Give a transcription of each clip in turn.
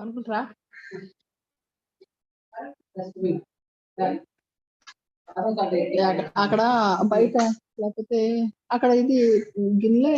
అనుకుంటారా అక్కడ బయట లేకపోతే అక్కడ ఇది గిన్నెలో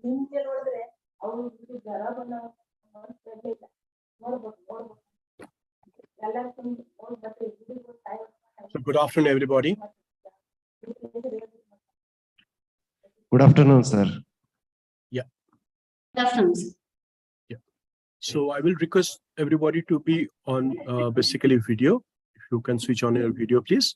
So good afternoon, everybody. Good afternoon, sir. Yeah. Good afternoon, sir. Yeah. So I will request everybody to be on basically video. If you can switch on your video, please.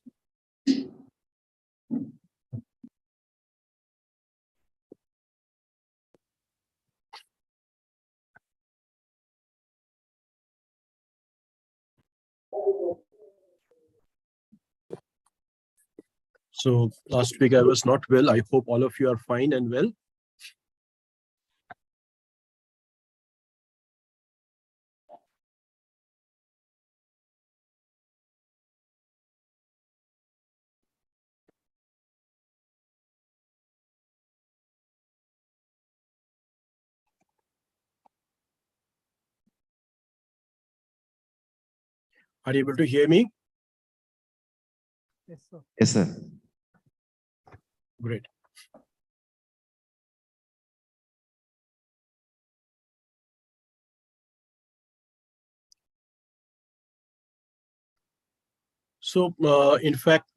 So last week I was not well. I hope all of you are fine and well. Are you able to hear me? Yes, sir. Yes, sir. Great. So in fact,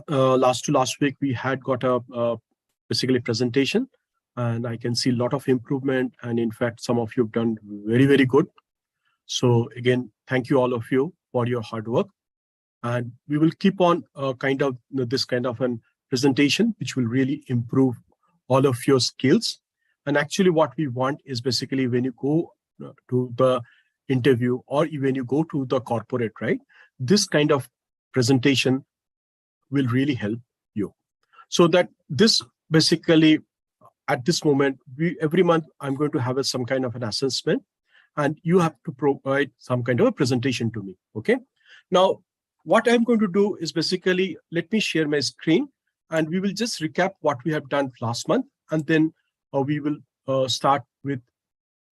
last week we had got a basically presentation, and I can see a lot of improvement. And in fact, some of you have done very, very good. So again, thank you all of you for your hard work. And we will keep on this kind of an presentation, which will really improve all of your skills. And actually what we want is basically when you go to the interview or when you go to the corporate, right? This kind of presentation will really help you. So that this basically at this moment, every month I'm going to have some kind of an assessment, and you have to provide some kind of a presentation to me. Okay. Now, what I'm going to do is basically, let me share my screen and we will just recap what we have done last month. And then we will start with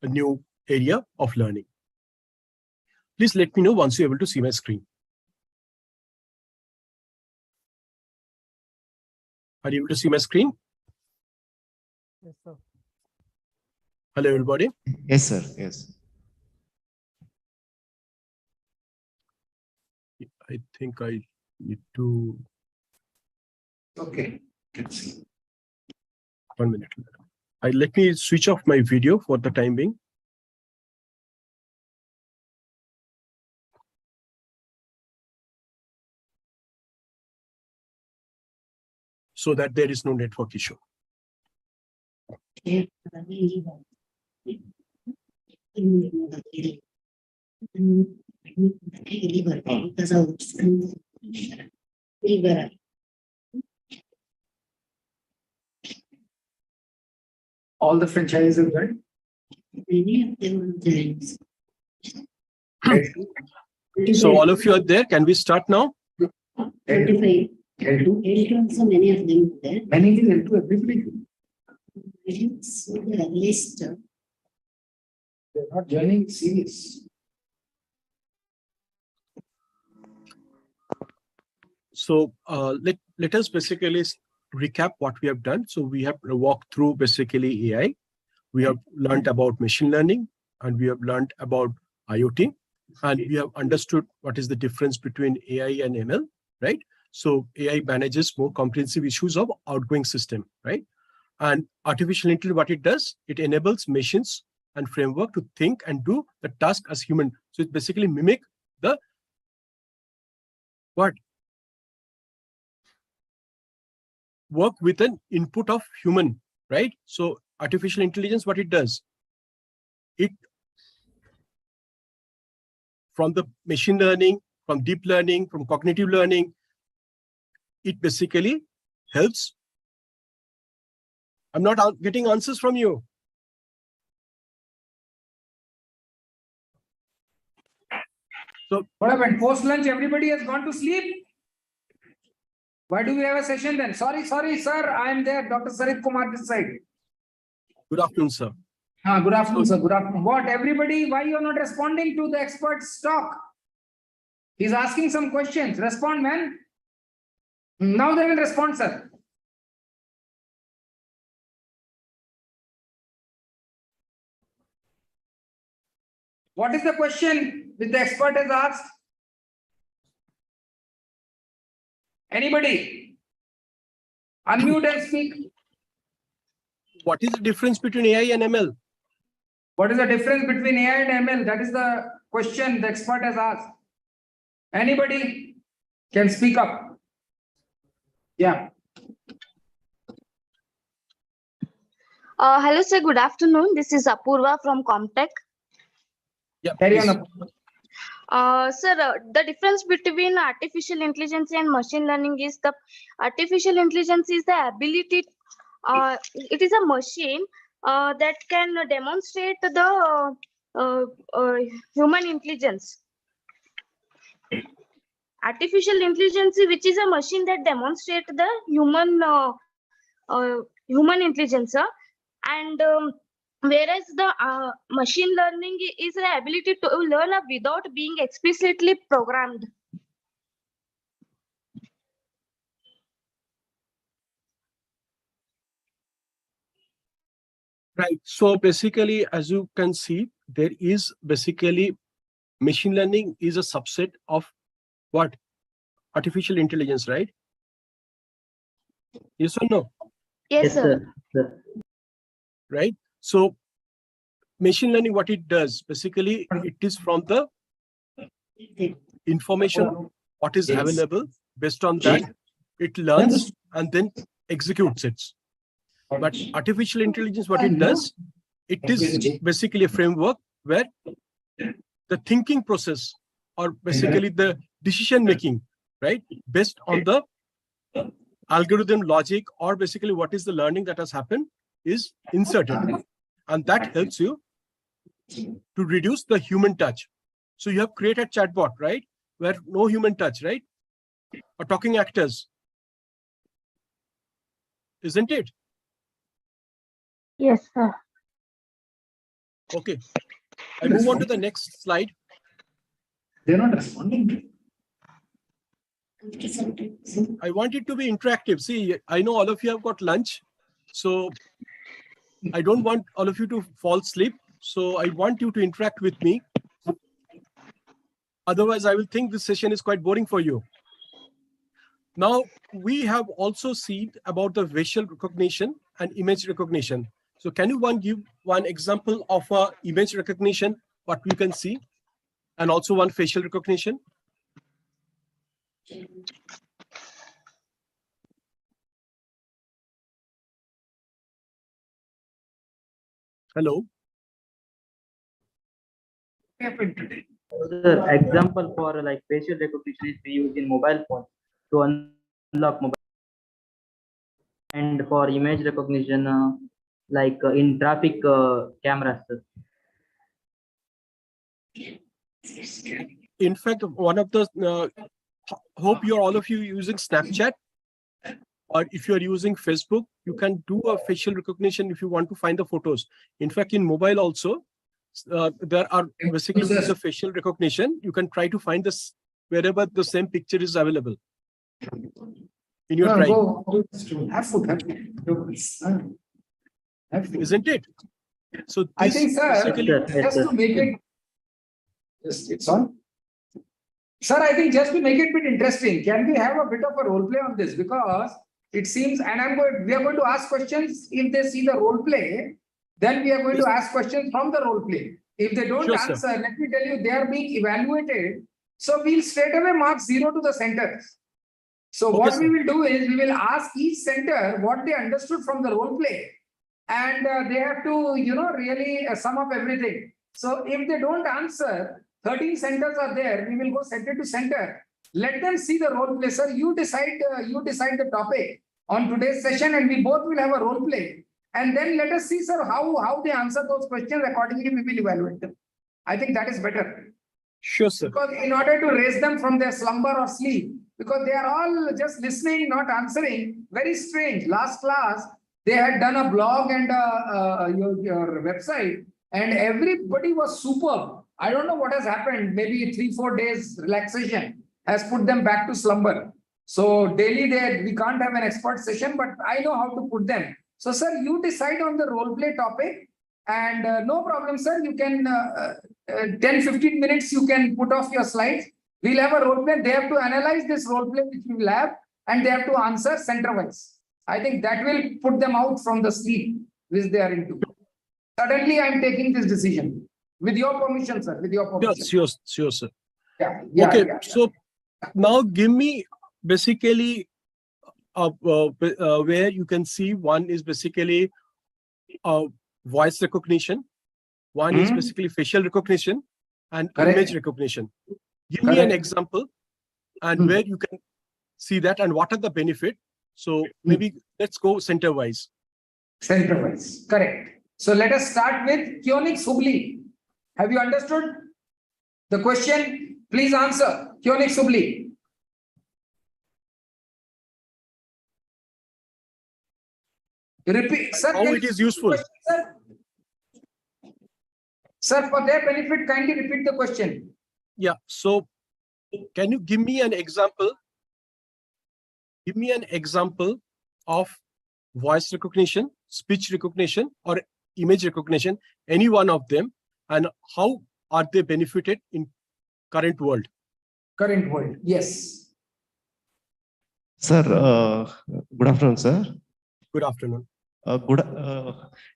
a new area of learning. Please let me know once you're able to see my screen. Are you able to see my screen? Yes, sir. Hello, everybody. Yes, sir. Yes. I think I need to. Okay. Let's see. 1 minute. Let me switch off my video for the time being. So that there is no network issue. All the franchises, right? So all of you are there. Can we start now? 25. L2. L2 also many of them there. Many is L2, everybody. So the list. They're not joining series. So let us basically recap what we have done. So we have walked through basically AI. We have learned about machine learning, and we have learned about IoT, and we have understood what is the difference between AI and ML, right? So AI manages more comprehensive issues of outgoing system, right? And artificial intelligence, what it does, it enables machines and framework to think and do the task as human. So it basically mimic the what? Work with an input of human, right? So artificial intelligence, what it does, it from the machine learning, from deep learning, from cognitive learning, it basically helps. I'm not getting answers from you. So What happened? Post lunch, everybody has gone to sleep. Why do we have a session then? Sorry, sir. I am there. Dr. Sarit Kumar this side. good afternoon, sir. Good afternoon, sir. Good afternoon. What? Everybody, why you are not responding to the expert's talk? He's asking some questions. Respond, man. Now they will respond, sir. What is the question which the expert has asked? Anybody? Unmute and speak. What is the difference between AI and ML? What is the difference between AI and ML? That is the question the expert has asked. Anybody can speak up. Yeah. Hello, sir. Good afternoon. This is Apurva from Comtech. Yeah, Carry please. on. Sir, the difference between artificial intelligence and machine learning is the artificial intelligence is the ability, it is a machine that can demonstrate the human intelligence. Artificial intelligence, which is a machine that demonstrates the human intelligence, and whereas the machine learning is the ability to learn without being explicitly programmed. Right. So basically, as you can see, there is basically machine learning is a subset of what? Artificial intelligence, right? Yes or no? Yes, sir. Right. So machine learning, what it does, basically, it is from the information, what is available. Based on that, it learns and then executes it. But artificial intelligence, what it does, it is basically a framework where the thinking process or basically the decision making, right, based on the algorithm logic or basically what is the learning that has happened is inserted. And that helps you to reduce the human touch. So you have created chatbot, right, where no human touch, right, or talking actors, isn't it? Yes, sir. Okay, I move on to the next slide. They're not responding. I want it to be interactive. See, I know all of you have got lunch, so I don't want all of you to fall asleep. So I want you to interact with me. Otherwise, I will think this session is quite boring for you. Now, we have also seen about the facial recognition and image recognition. So can you give one example of image recognition, what we can see, and also one facial recognition? Hello. The example for like facial recognition is we use in mobile phone to unlock mobile, and for image recognition like in traffic cameras. In fact, one of the hope you're all of you using Snapchat, or if you're using Facebook, you can do a facial recognition if you want to find the photos. In fact, in mobile also, there are basically there's a facial recognition. You can try to find this wherever the same picture is available in your drive. Have food. Isn't it? So I this think, sir, basically, just to make it, it's on. Sir, I think just to make it a bit interesting, can we have a bit of a role play on this? Because it seems, and we are going to ask questions. If they see the role play, then we are going to ask questions from the role play. If they don't answer, sir, let me tell you, they are being evaluated. So we'll straight away mark 0 to the centers. So what we will do is we will ask each center what they understood from the role play. And they have to, really sum up everything. So if they don't answer, 13 centers are there. We will go center to center. Let them see the role play. Sir, you decide the topic on today's session, and we both will have a role play. And then let us see, sir, how they answer those questions. Accordingly, we will evaluate them. I think that is better. Sure, sir. Because in order to raise them from their slumber or sleep, because they are all just listening, not answering. Very strange. Last class, they had done a blog and your website, and everybody was superb. I don't know what has happened. Maybe 3-4 days relaxation has put them back to slumber. So daily we can't have an expert session, but I know how to put them. So sir, you decide on the role play topic, and no problem, sir. You can 10-15 minutes you can put off your slides. We'll have a role play. They have to analyze this role play which we will have, and they have to answer center-wise. I think that will put them out from the sleep which they are into. Suddenly, I am taking this decision. With your permission, sir. With your permission. Sure, sir. Yeah. Okay, so now give me basically where you can see one is basically voice recognition, one is basically facial recognition, and image recognition. Give me an example and where you can see that and what are the benefit. So maybe let's go center-wise. Center-wise, correct. So let us start with Kyonix Hubli. Have you understood the question? Please answer. Kyonix Hubli. Repeat, sir. How it is useful? Sir, for their benefit, kindly repeat the question. Yeah. So, can you give me an example? Give me an example of voice recognition, speech recognition, or image recognition, any one of them, and how are they benefited in current world? Current world, yes. Sir, good afternoon, sir. Good afternoon.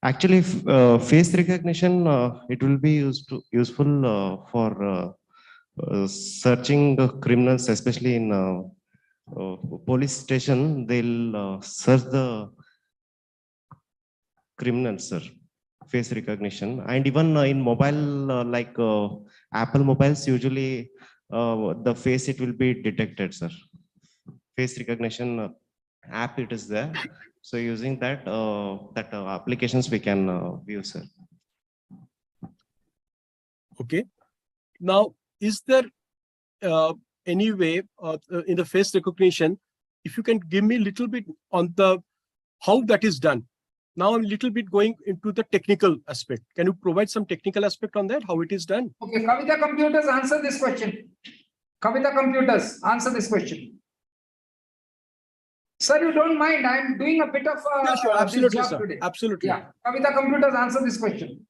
Actually, face recognition, it will be useful for searching the criminals, especially in police station. They'll search the criminals, sir. Face recognition, and even in mobile, like Apple mobiles, usually the face it will be detected, sir. Face recognition app it is there. So using that applications we can view, sir. Okay. Now, is there any way in the face recognition, if you can give me a little bit on the how that is done? Now I'm a little bit going into the technical aspect. Can you provide some technical aspect on that, how it is done? Okay, Kavita Computers, answer this question. Kavita Computers, answer this question. Sir, you don't mind, I'm doing a bit of Sure, absolutely, this job sir. today. Absolutely. Yeah, Kavita Computers, answer this question.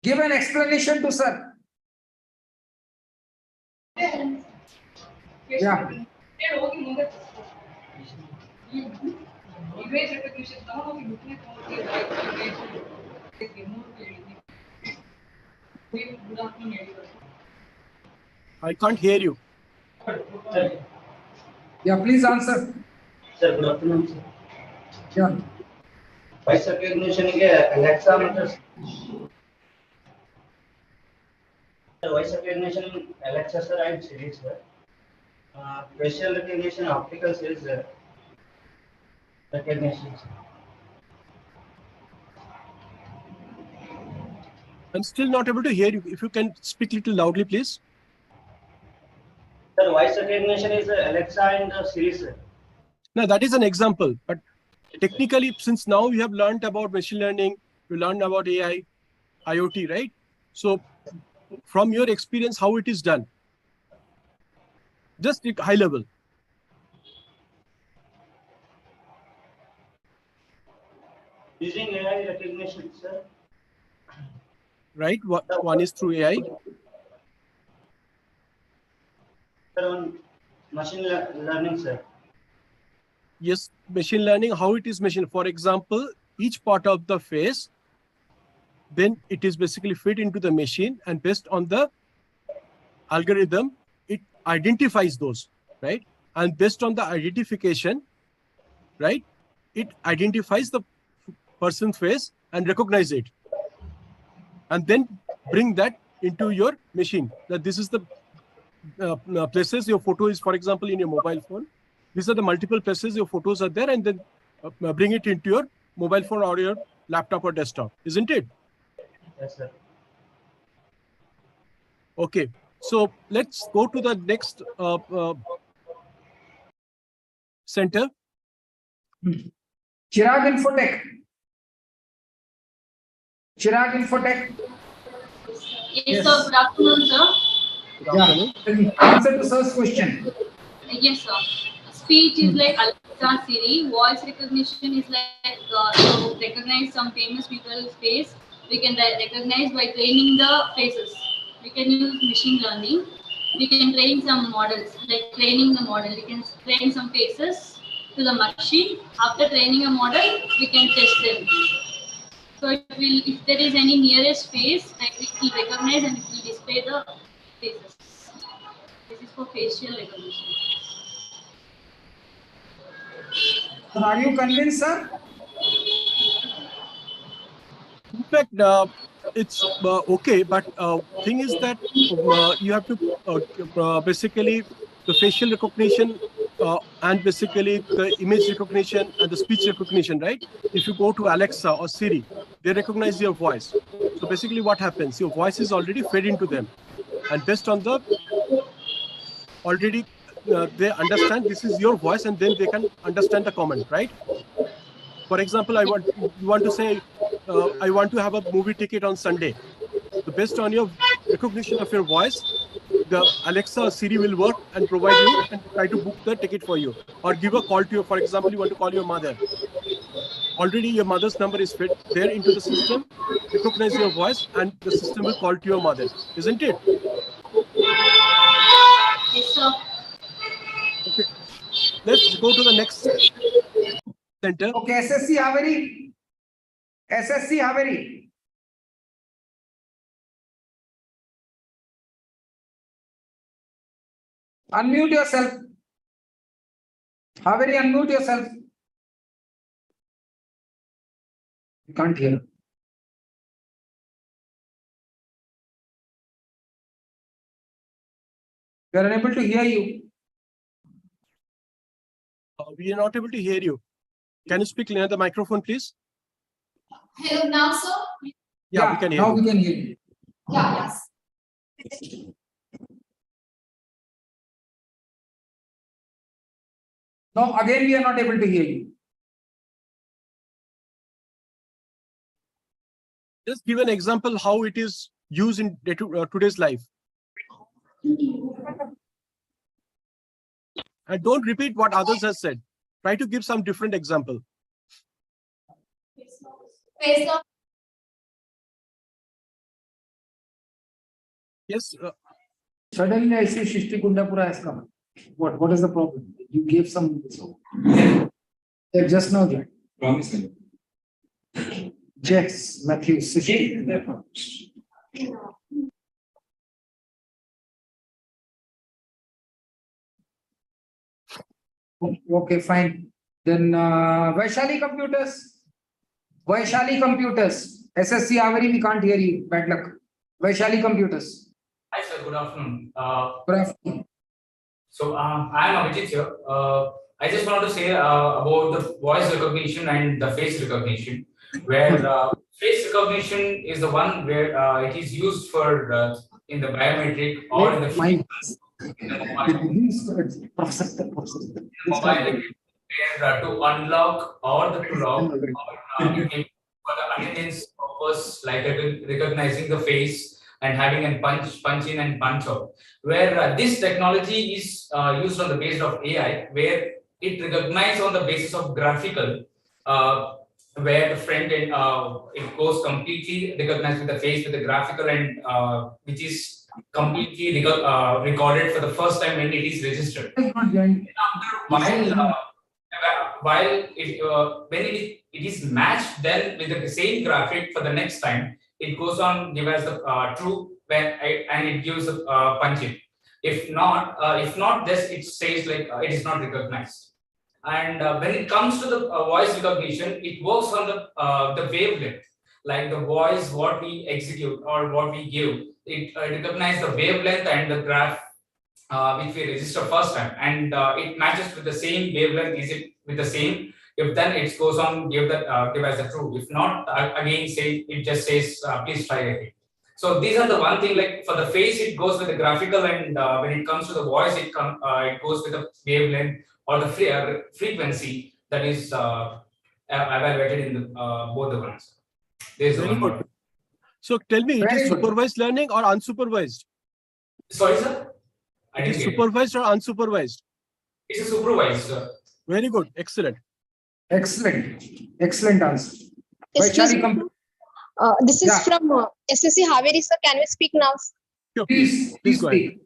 Give an explanation to sir. Yeah. Image recognition. Some of you looking at good afternoon, everyone. I can't hear you. Yeah, please answer. Sir, good afternoon, sir. Yeah. Voice recognition is Alexa matters. Voice recognition Alexa, sir, and Siri, sir. Facial recognition, optical is recognition. I'm still not able to hear you. If you can speak a little loudly, please. Sir, voice recognition is Alexa and Siri, sir. Now, that is an example. But technically, since now we have learned about machine learning, we learned about AI, IoT, right? So, from your experience, how it is done? Just at high level. Using AI recognition, sir. Right? One is through AI. Sir, on machine learning, sir. Yes, machine learning, how it is machine. For example, each part of the face, then it is basically fit into the machine, and based on the algorithm, it identifies those, right? And based on the identification, right, it identifies the person's face and recognize it. And then bring that into your machine. That this is the places your photo is, for example, in your mobile phone. These are the multiple places your photos are there, and then bring it into your mobile phone or your laptop or desktop, isn't it? Yes, sir. Okay, so let's go to the next center. Chirag Infotech. Chirag Infotech. Yes, sir. Good afternoon, sir. Good afternoon. Yeah. Answer to sir's question. Yes, sir. Speech is like Alexa, Siri. Voice recognition is like to recognize some famous people's face. We can recognize by training the faces. We can use machine learning. We can train some models, like training the model. We can train some faces to the machine. After training a model, we can test them. So if there is any nearest face, like it will recognize and it will display the faces. This is for facial recognition. Are you convinced, sir? In fact, it's okay, but thing is that you have to basically the facial recognition and basically the image recognition and the speech recognition, right? If you go to Alexa or Siri, they recognize your voice. So basically what happens, your voice is already fed into them, and based on the already they understand this is your voice, and then they can understand the comment, right? For example, you want to say, I want to have a movie ticket on Sunday. So based on your recognition of your voice, the Alexa or Siri will work and provide you and try to book the ticket for you, or give a call to you. For example, you want to call your mother. Already your mother's number is fed there into the system, recognize your voice, and the system will call to your mother, isn't it? Yes, sir. Okay. Let's go to the next center. Okay, SSC Haveri. SSC Haveri. Unmute yourself. Haveri, unmute yourself. You can't hear. We are unable to hear you. We are not able to hear you. Can you speak near the microphone, please? Hello, now, sir? Yeah, we can hear now you. we can hear you. Yeah, yes. No, again we are not able to hear you. Just give an example how it is used in today's life. And don't repeat what others have said. Try to give some different example. Face lock. Yes. Suddenly I see Shishti Kundapura has come. What is the problem? You gave some. Yeah, just now. Promise. Yes, Matthew. Shishti. Okay, fine. Then Vaishali Computers. Vaishali Computers. SSC Haveri, we can't hear you. Bad luck. Vaishali Computers. Hi, sir. Good afternoon. Good afternoon. So I am Abhijit here. I just wanted to say about the voice recognition and the face recognition, where face recognition is the one where it is used for in the biometric or in the mobile, where to unlock or to lock or for the attendance purpose, like recognizing the face and having a punch in and punch out, where this technology is used on the basis of AI, where it recognizes on the basis of graphical, where the front end it goes completely recognized with the face with the graphical, and which is completely recorded for the first time when it is registered. While when it is matched then with the same graphic for the next time, it goes on give as the true and it gives a punch in. If not this, it says like it is not recognized. And when it comes to the voice recognition, it works on the wavelength, like the voice what we execute or what we give. It recognizes the wavelength and the graph which we register first time, and it matches with the same wavelength. Is it with the same? If then it goes on give as the true. If not, again say it just says please try again. So these are the one thing, like for the face it goes with the graphical, and when it comes to the voice it goes with the wavelength or the frequency that is evaluated in the both the ones. There's Very one good. more. So tell me, it is supervised learning or unsupervised? Sorry, sir. It is supervised or unsupervised? It's a supervised, sir. Very good. Excellent. Excellent. Excellent answer. Excuse me. This is from SSC Haveri, sir. Can we speak now? Sure, Please please go ahead.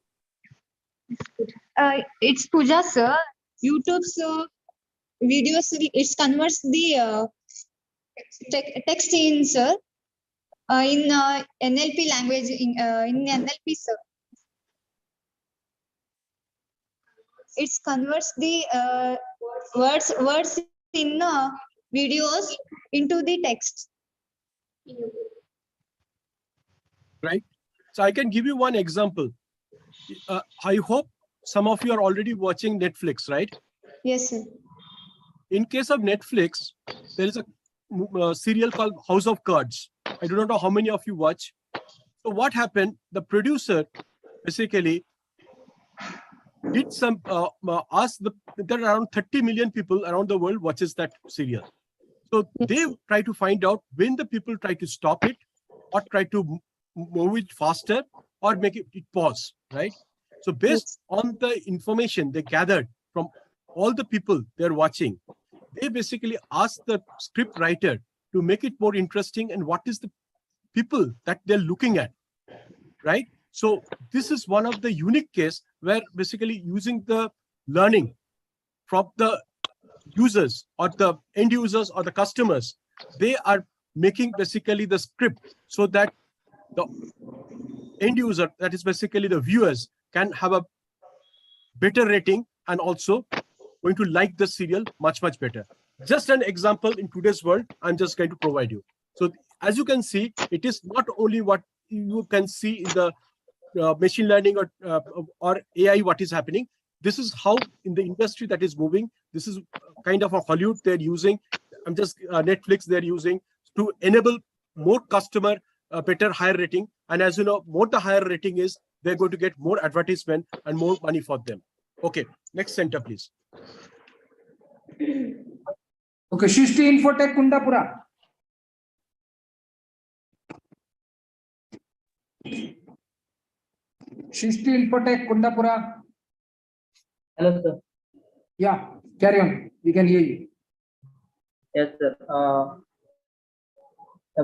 speak. It's Pooja, sir. YouTube's videos, it converts the text in, sir, in NLP language, in NLP, sir. It converts the words in videos into the text. Right. So I can give you one example. I hope some of you are already watching Netflix, right? Yes, sir. In case of Netflix, there is a serial called House of Cards. I do not know how many of you watch. So what happened? The producer basically did some asked there are around 30 million people around the world watches that serial. So they try to find out when the people try to stop it or try to move it faster or make it pause, right? So based on the information they gathered from all the people they're watching, they basically ask the script writer to make it more interesting and what is the people that they're looking at, right? So this is one of the unique case where basically using the learning from the users or the end users or the customers, they are making basically the script so that the end user, that is basically the viewers, can have a better rating and also going to like the serial much better. Just an example in today's world, I'm just going to provide you. So as you can see, it is not only what you can see in the machine learning or AI, what is happening. This is how in the industry that is moving. This is kind of a Hollywood they're using. I'm just Netflix they're using to enable more customer, better, higher rating. And as you know, more the higher rating is, they're going to get more advertisement and more money for them. Okay, next center, please. Okay, Shishti Infotech Kundapura. Shishti Infotech Kundapura. Hello, sir. Yeah, carry on. We can hear you. Yes, sir.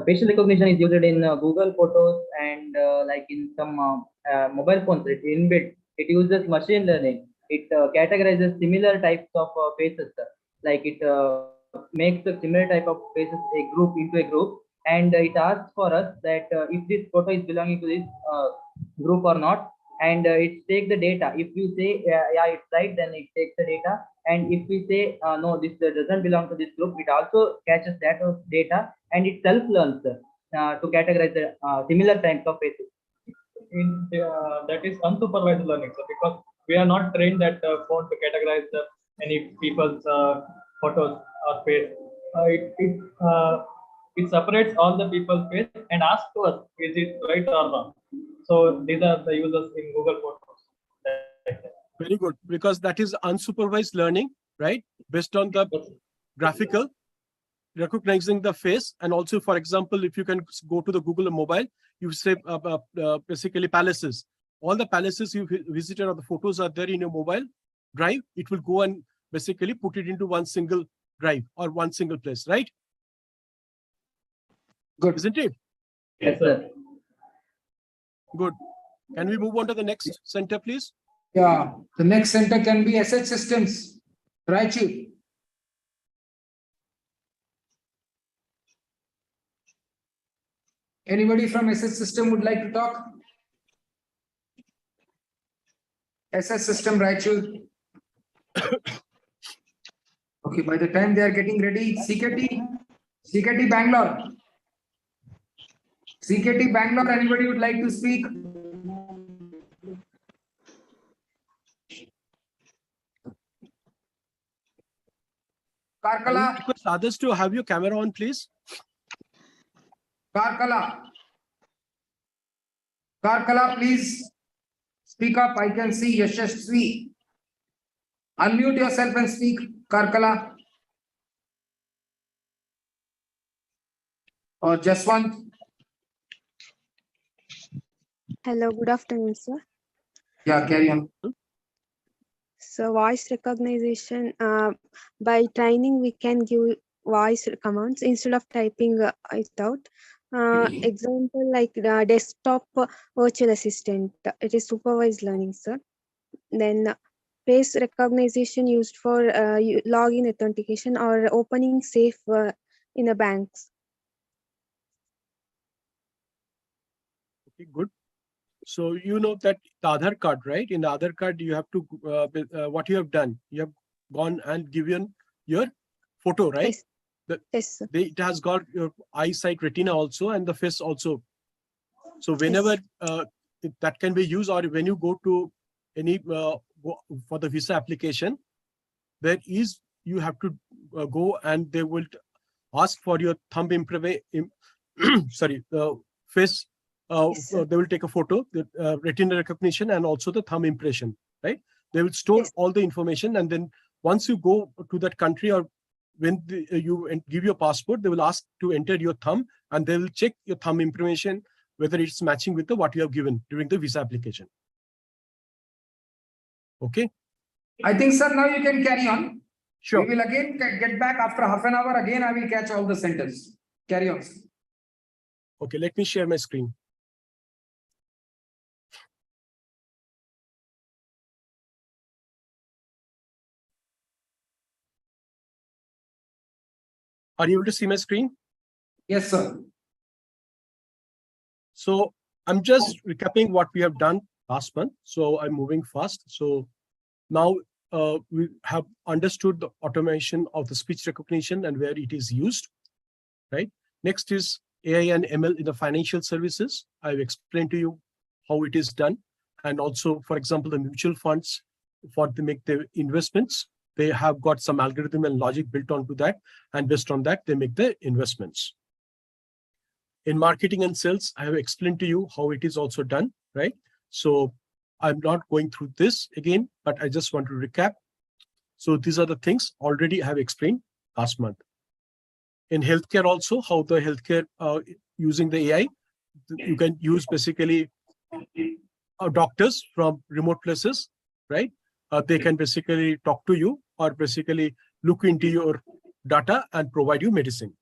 Facial recognition is used in Google Photos and like in some mobile phones. It's inbuilt. It uses machine learning. It categorizes similar types of faces, sir. Like it makes a similar type of faces a group into a group, and it asks for us that if this photo is belonging to this group or not, and it takes the data. If you say yeah, it's right, then it takes the data. And if we say no, this doesn't belong to this group, it also catches that data and it self-learns to categorize the similar types of faces. That is unsupervised learning, sir, because we are not trained that phone to categorize any people's photos or face. It separates all the people's face and asks to us, is it right or wrong? So these are the users in Google Photos. Very good, because that is unsupervised learning, right? Based on the graphical, recognizing the face. And also, for example, if you can go to the Google mobile, you say basically palaces. All the palaces you visited or the photos are there in your mobile drive. It will go and basically put it into one single drive or one single place, right? Good. Isn't it? Yes, sir. Good. Can we move on to the next center, please? Yeah, the next center can be SH Systems. Raichu. Anybody from SH System would like to talk? SH System, Raichu. Okay, by the time they are getting ready, CKT Bangalore. CKT Bangalore, anybody would like to speak? Karkala. Request others to have your camera on, please. Karkala. Karkala, please speak up. I can see Yashasvi. Unmute yourself and speak, Karkala. Or Jaswant. Hello, good afternoon, sir. Yeah, carry on. So voice recognition, by training, we can give voice commands instead of typing it out. Example like the desktop virtual assistant. It is supervised learning, sir. Then face recognition used for login authentication or opening safe in the banks. Okay, good. So you know that the Aadhaar card, right? In the Aadhaar card, you have to what you have done. You have gone and given your photo, right? Yes. Yes, sir. It has got your eyesight retina also and the face also. So whenever that can be used, or when you go to any for the visa application, there is you have to go and they will ask for your thumb sorry, face. Yes, They will take a photo, the retina recognition, and also the thumb impression, right? They will store all the information, and then once you go to that country, or when you give your passport, they will ask to enter your thumb, and they will check your thumb information whether it's matching with what you have given during the visa application. Okay. I think, sir, now you can carry on. Sure. We will again get back after half an hour. Again, I will catch all the sentences. Carry on. Okay, let me share my screen. Are you able to see my screen? Yes, sir. So I'm just recapping what we have done last month. So I'm moving fast. So now we have understood the automation of the speech recognition and where it is used, right? Next is AI and ML in the financial services. I've explained to you how it is done. And also, for example, the mutual funds, for to make their investments, they have got some algorithm and logic built onto that. And based on that, they make the investments. In marketing and sales, I have explained to you how it is also done, right? So I'm not going through this again, but I just want to recap. So these are the things already I have explained last month. In healthcare also, how the healthcare using the AI, you can use basically doctors from remote places, right? They can basically talk to you or basically look into your data and provide you medicine.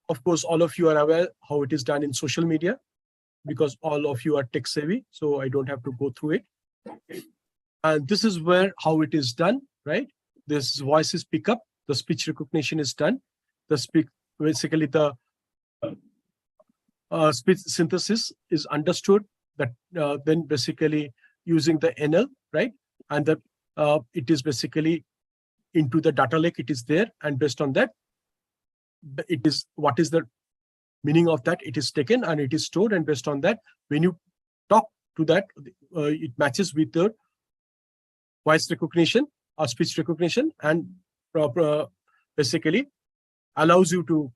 Of course, all of you are aware how it is done in social media because all of you are tech savvy, so I don't have to go through it. And this is where how it is done, right? This voice is pick up, the speech recognition is done, basically the speech synthesis is understood, that then basically using the NL, right? And that it is basically into the data lake, it is there, and based on that, it is what is the meaning of that, it is taken and it is stored, and based on that, when you talk to that, it matches with the voice recognition or speech recognition, and basically allows you to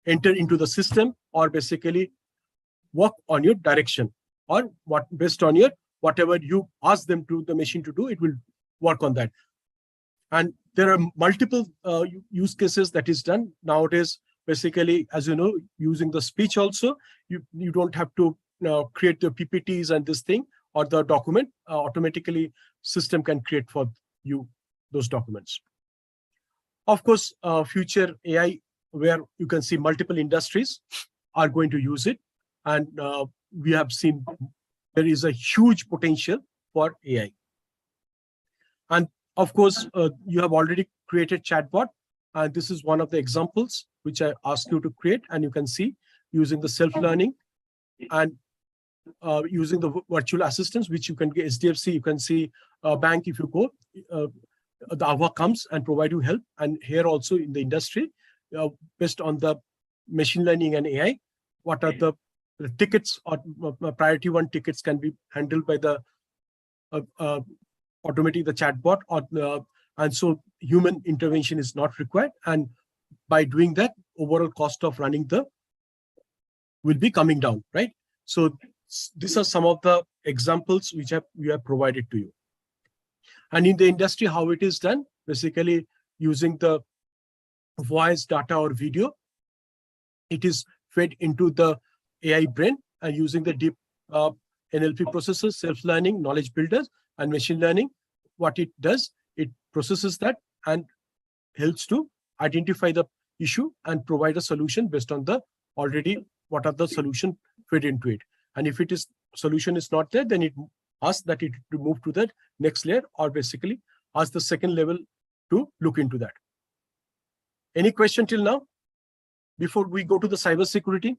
enter into the system or basically work on your direction, or what based on your whatever you ask them to the machine to do, it will work on that. And there are multiple use cases that is done nowadays. Basically, as you know, using the speech also, you don't have to create the PPTs and this thing or the document. Automatically, system can create for you those documents. Of course, future AI, where you can see multiple industries are going to use it, and we have seen there is a huge potential for AI. And of course, you have already created chatbot, and this is one of the examples which I asked you to create, and you can see using the self-learning and using the virtual assistants, which you can get SDFC, you can see bank, if you go, the AVA comes and provide you help. And here also in the industry, based on the machine learning and AI, what are the tickets or priority one tickets can be handled by the automating the chatbot, or and so human intervention is not required. And by doing that, overall cost of running the will be coming down, right? So these are some of the examples which we have provided to you. And in the industry, how it is done, basically using the voice, data, or video, it is fed into the AI brain, and using the deep NLP processors, self-learning, knowledge builders, and machine learning. What it does, it processes that and helps to identify the issue and provide a solution based on the already what are the solution fit into it. And if it is solution is not there, then it asks that it to move to the next layer, or basically ask the second level to look into that. Any question till now before we go to the cyber security?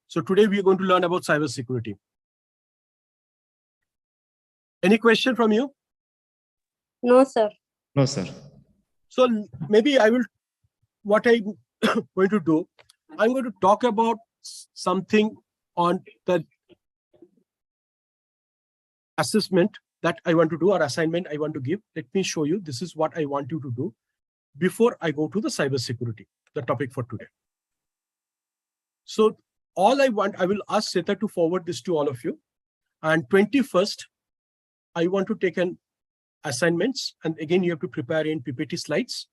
So today we are going to learn about cyber security. Any question from you? No, sir. No, sir. So maybe I will, what I'm going to do, I'm going to talk about something on the assessment that I want to do or assignment I want to give. Let me show you. This is what I want you to do before I go to the cyber security, the topic for today. So all I want, I will ask Seta to forward this to all of you. And 21st, I want to take an assignments. And again, you have to prepare in PPT slides.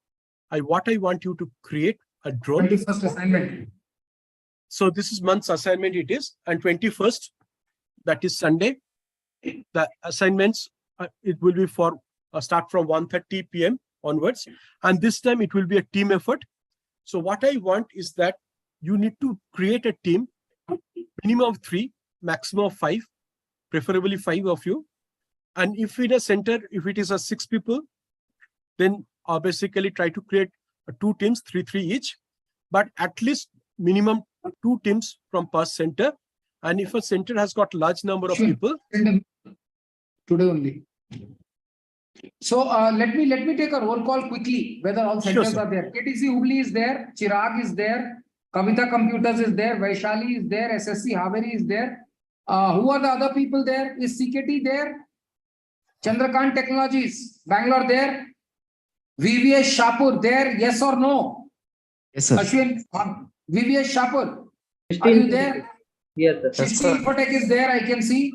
What I want you to create a drone. 21st assignment. So this is month's assignment it is. And 21st, that is Sunday. The assignments, it will be for start from 1:30 p.m. onwards. And this time it will be a team effort. So what I want is that you need to create a team, minimum of 3, maximum of 5, preferably 5 of you. And if in a center, if it is a 6 people, then basically try to create 2 teams, 3 each, but at least minimum 2 teams from per center. And if a center has got large number of people, today only. So let me take a roll call quickly, whether all centers are there. KTC Hubli is there, Chirag is there, Kavita Computers is there, Vaishali is there, SSC Haveri is there. Who are the other people there? Is CKT there? Chandrakant Technologies, Bangalore there. VVS Shapur there, yes or no? Yes, sir. Ashwin, VVS Shapur, are you there? Yes, sir. Shishti Infotech is there, I can see.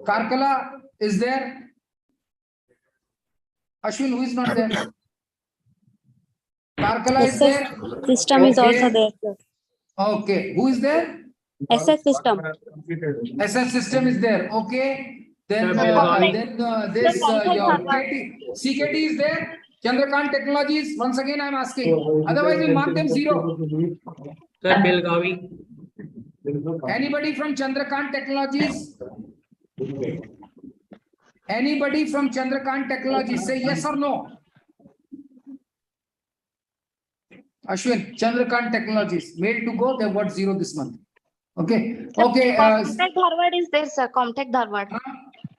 Karkala is there. Ashwin, who is not there? Karkala is there. System is also there, sir. Okay, who is there? SS system. SS system is there. Okay. Then this your CKT is there. Chandrakant Technologies. Once again, I am asking. Otherwise, we mark them 0. Sir, Belgavi. Anybody from Chandrakant Technologies? Anybody from Chandrakant Technologies? Say yes or no. Ashwin, Chandrakant Technologies. Mail to go. They've got 0 this month. Okay. Okay. Compact Dharwad is there, sir. Compact Dharwad.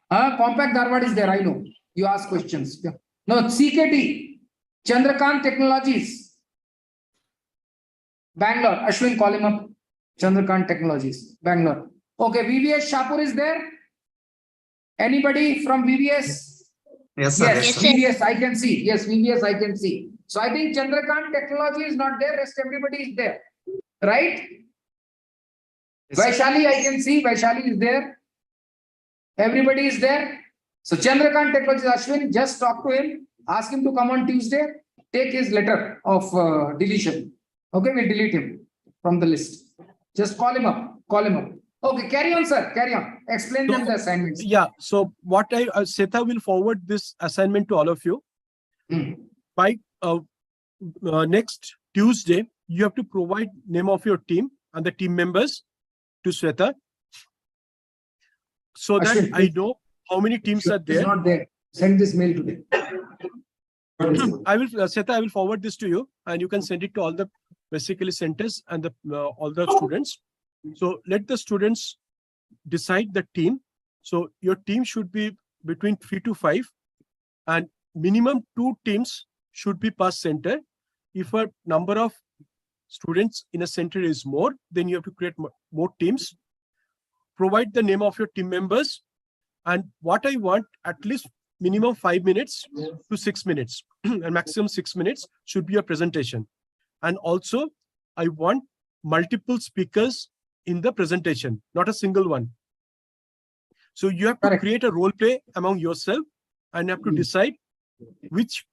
Compact Dharwad is there. I know. You ask questions. Yeah. No, CKT. Chandrakant Technologies. Bangalore. Ashwin, call him up. Chandrakant Technologies. Bangalore. Okay. VVS Shapur is there. Anybody from VVS? Yes, sir. Yes, VVS I can see. Yes, VVS I can see. So I think Chandrakant Technology is not there. Rest everybody is there. Right? Yes, Vaishali I can see. Vaishali is there. Everybody is there. So Chandrakant Technology, Ashwin, just talk to him. Ask him to come on Tuesday. Take his letter of deletion. Okay, we'll delete him from the list. Just call him up. Call him up. Okay, carry on, sir. Carry on. Explain them the assignments. Yeah. So what Seta will forward this assignment to all of you. By next Tuesday, you have to provide name of your team and the team members to Sweta, so that Ashwin, I know how many teams are there. It's not there. Send this mail today. I will, Sweta, I will forward this to you, and you can send it to all the basically centers and the all the students. So let the students decide the team. So your team should be between 3 to 5, and minimum 2 teams should be per center. If a number of students in a center is more, then you have to create more teams. Provide the name of your team members. And what I want, at least minimum 5 minutes to 6 minutes and maximum 6 minutes should be a presentation. And also I want multiple speakers in the presentation, not a single one. So you have to create a role play among yourself and have to decide which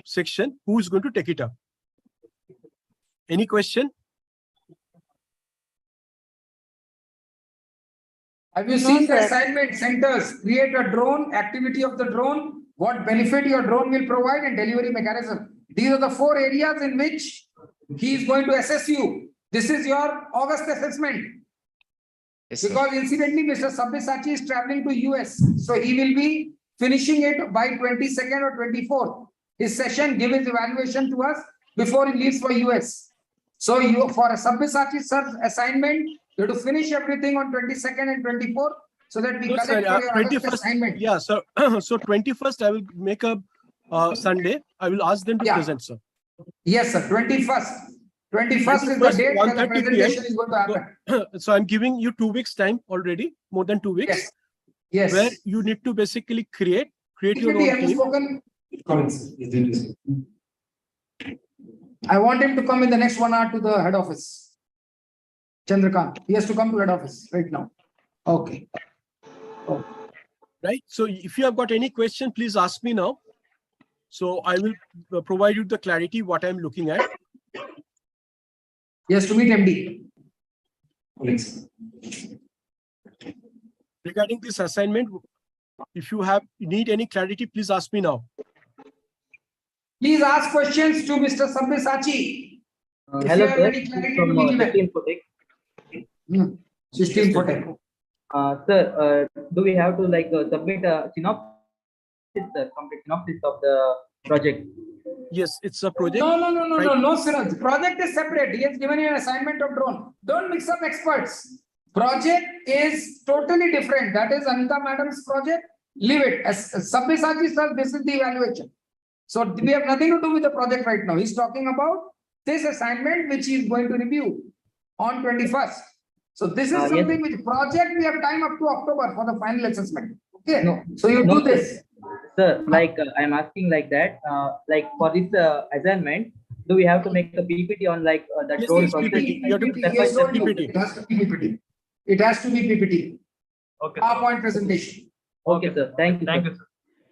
section, who is going to take it up. Any question? Have you seen the assignment centers? Create a drone, activity of the drone, what benefit your drone will provide, and delivery mechanism. These are the 4 areas in which He is going to assess you. This is your August assessment. Yes, sir. Because incidentally, Mr. Sabyasachi is traveling to US. So he will be finishing it by 22nd or 24th. His session, give his evaluation to us before he leaves for US. So you, for a Sabyasachi sir's assignment, you have to finish everything on 22nd and 24th so that we No, collect sir, for your August 21st. assignment. Yeah, so so 21st I will make a Sunday. I will ask them to Yeah. present, sir. Yes, sir. 21st. 21st is the 21st, date that the 1:30 presentation is going to happen. So I'm giving you 2 weeks time already, more than 2 weeks. Yes. Yes. Where you need to basically create your PPT, own have you team. spoken? I want him to come in the next 1 hour to the head office. Chandrakant, he has to come to head office right now. Okay. Right. So if you have got any question, please ask me now. So I will provide you the clarity what I'm looking at. Yes, to meet MD. Please. Regarding this assignment, if you need any clarity, please ask me now. Please ask questions to Mr. Sabyasachi. If Hello, you have sir. any clarity From to be given. 16 Infotech. 16 Infotech. Sir, do we have to submit a synopsis, sir, complete synopsis of the project? Yes, it's a project. No, sir. The project is separate. He has given you an assignment of drone. Don't mix up experts. Project is totally different. That is Anita madam's project. Leave it. As Sabyasachi sir, this is the evaluation. So we have nothing to do with the project right now. He's talking about this assignment which he is going to review on 21st. So this is something which project we have time up to October for the final assessment. Okay. No, so you do this. Sir, I'm asking like that, for this assignment, do we have to make a PPT on that Yes, drone yes, process? PPT. You have to Yes, don't do. PPT. It has to be PPT. It has to be PPT. Okay. PowerPoint presentation. Okay, sir. Thank you. Thank you, sir.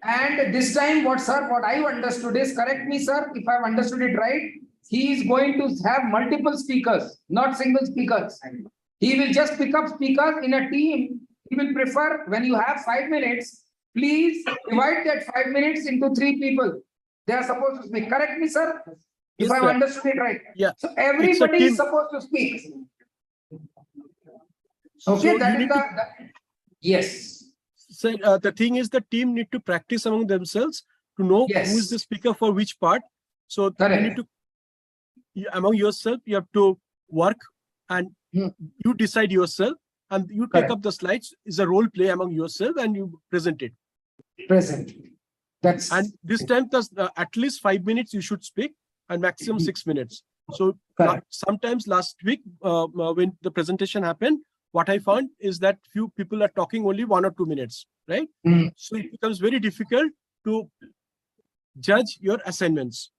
And this time, what I understood is, correct me, sir, if I've understood it right, he is going to have multiple speakers, not single speakers. He will just pick up speakers in a team. He will prefer, when you have 5 minutes, please divide that 5 minutes into 3 people. They are supposed to speak. Correct me, sir, if Yes, I've sir. understood it right. Yeah. So everybody team. is supposed to speak. So Okay, you that is need the to, yes. so, the thing is, the team need to practice among themselves to know who is the speaker for which part. So you need to, among yourself, you have to work and you decide yourself and you take up the slides. Is a role play among yourself and you present it. That's and this time at least 5 minutes you should speak and maximum 6 minutes. So sometimes last week when the presentation happened, what I found is that few people are talking only 1 or 2 minutes, right? So it becomes very difficult to judge your assignments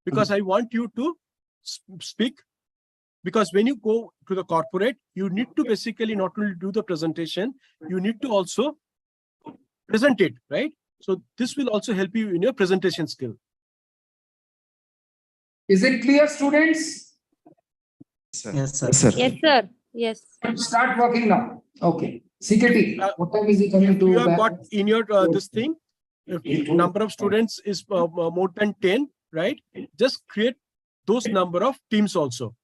because I want you to speak, because when you go to the corporate, you need to basically not only do the presentation, you need to also present it, right? So this will also help you in your presentation skill. Is it clear, students? Yes, sir. Yes, sir. Yes. Start working now. Okay. CKT, what time is he coming to? You have got in your this thing, if number of students is more than 10, right? Just create those number of teams also.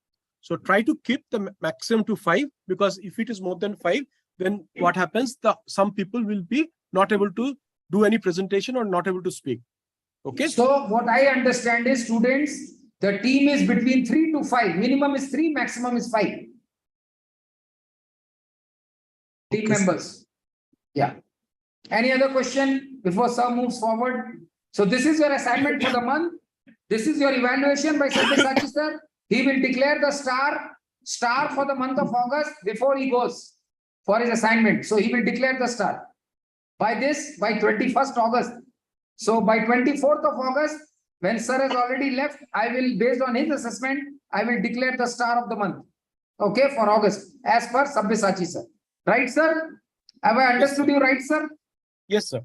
So try to keep the maximum to 5, because if it is more than 5, then what happens? Some people will be not able to do any presentation or not able to speak. Okay. So what I understand is, students, the team is between 3 to 5. Minimum is 3, maximum is 5. Team members. Yeah. Any other question before sir moves forward? So this is your assignment for the month. This is your evaluation by Sabyasachi sir. He will declare the star for the month of August before he goes for his assignment. So he will declare the star by 21st August. So by 24th of August, when sir has already left, I will, based on his assessment, I will declare the star of the month. Okay, for August, as per Sabyasachi sir. Right, sir? Have I understood you right, sir? Yes, sir.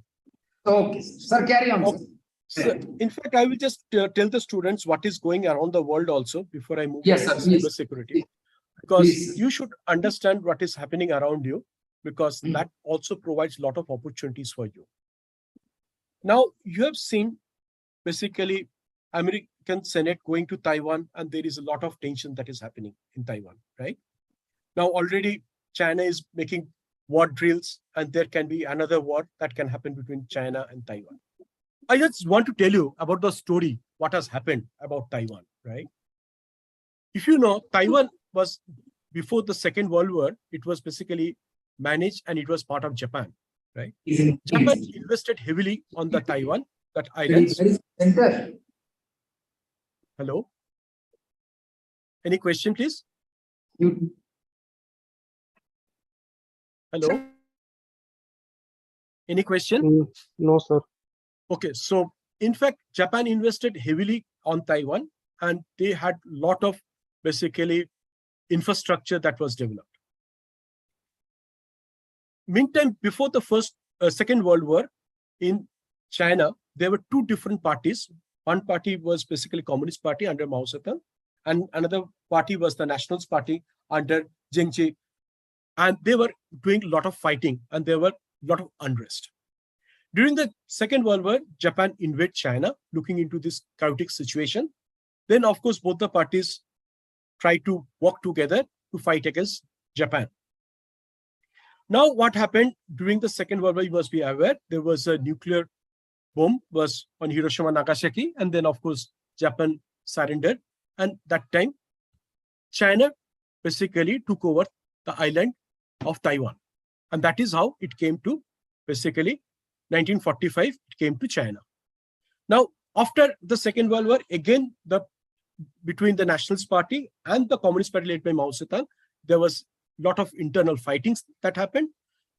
Okay, sir, carry on. Okay. So, in fact, I will just tell the students what is going around the world also before I move to cyber security, because you should understand what is happening around you, because that also provides a lot of opportunities for you. Now, you have seen basically American Senate going to Taiwan, and there is a lot of tension that is happening in Taiwan, right? Now already China is making war drills, and there can be another war that can happen between China and Taiwan. I just want to tell you about the story, what has happened about Taiwan, right? If you know, Taiwan was, before the Second World War, it was basically managed and it was part of Japan, right? Japan invested heavily on the Taiwan, that islands. Center. Hello? Any question, please? Hello? Any question? No, sir. Okay, so in fact, Japan invested heavily on Taiwan, and they had a lot of basically infrastructure that was developed. Meantime, before the Second World War, in China, there were two different parties. One party was basically Communist Party under Mao Zedong, and another party was the Nationalist Party under Jiang Zemin. And they were doing a lot of fighting, and there were a lot of unrest. During the Second World War, Japan invaded China, looking into this chaotic situation. Then, of course, both the parties tried to work together to fight against Japan. Now, what happened during the Second World War, you must be aware, there was a nuclear bomb was on Hiroshima, Nagasaki, and then, of course, Japan surrendered. And that time, China basically took over the island of Taiwan. And that is how it came to, basically, 1945, it came to China. Now, after the Second World War, again, between the Nationalist Party and the Communist Party led by Mao Zedong, there was a lot of internal fightings that happened.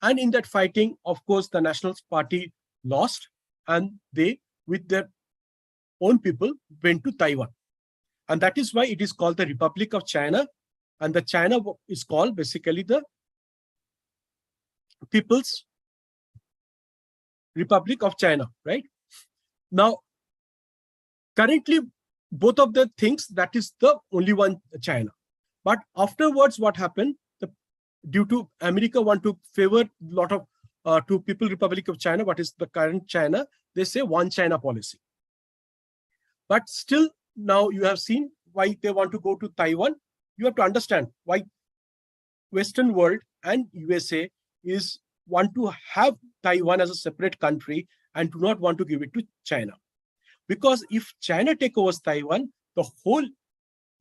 And in that fighting, of course, the Nationalist Party lost, and they, with their own people, went to Taiwan. And that is why it is called the Republic of China. And the China is called basically the People's Republic of China, right? Now, currently, both of the things, that is the only one China. But afterwards, what happened? Due to America want to favor a lot of to People Republic of China, what is the current China, they say one China policy. But still, now you have seen why they want to go to Taiwan. You have to understand why Western world and USA want to have Taiwan as a separate country and do not want to give it to China. Because if China take over Taiwan, the whole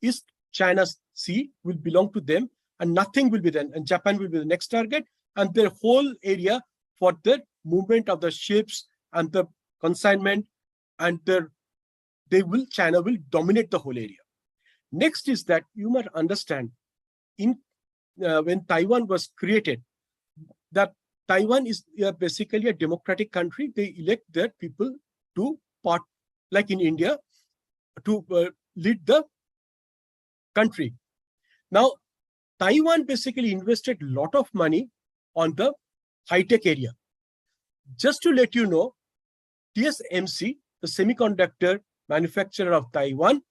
East China Sea will belong to them, and nothing will be then. And Japan will be the next target, and their whole area for the movement of the ships and the consignment, and China will dominate the whole area. Next is that you must understand, when Taiwan was created, that Taiwan is basically a democratic country. They elect their people to like in India, to lead the country. Now, Taiwan basically invested a lot of money on the high-tech area. Just to let you know, TSMC, the semiconductor manufacturer of Taiwan,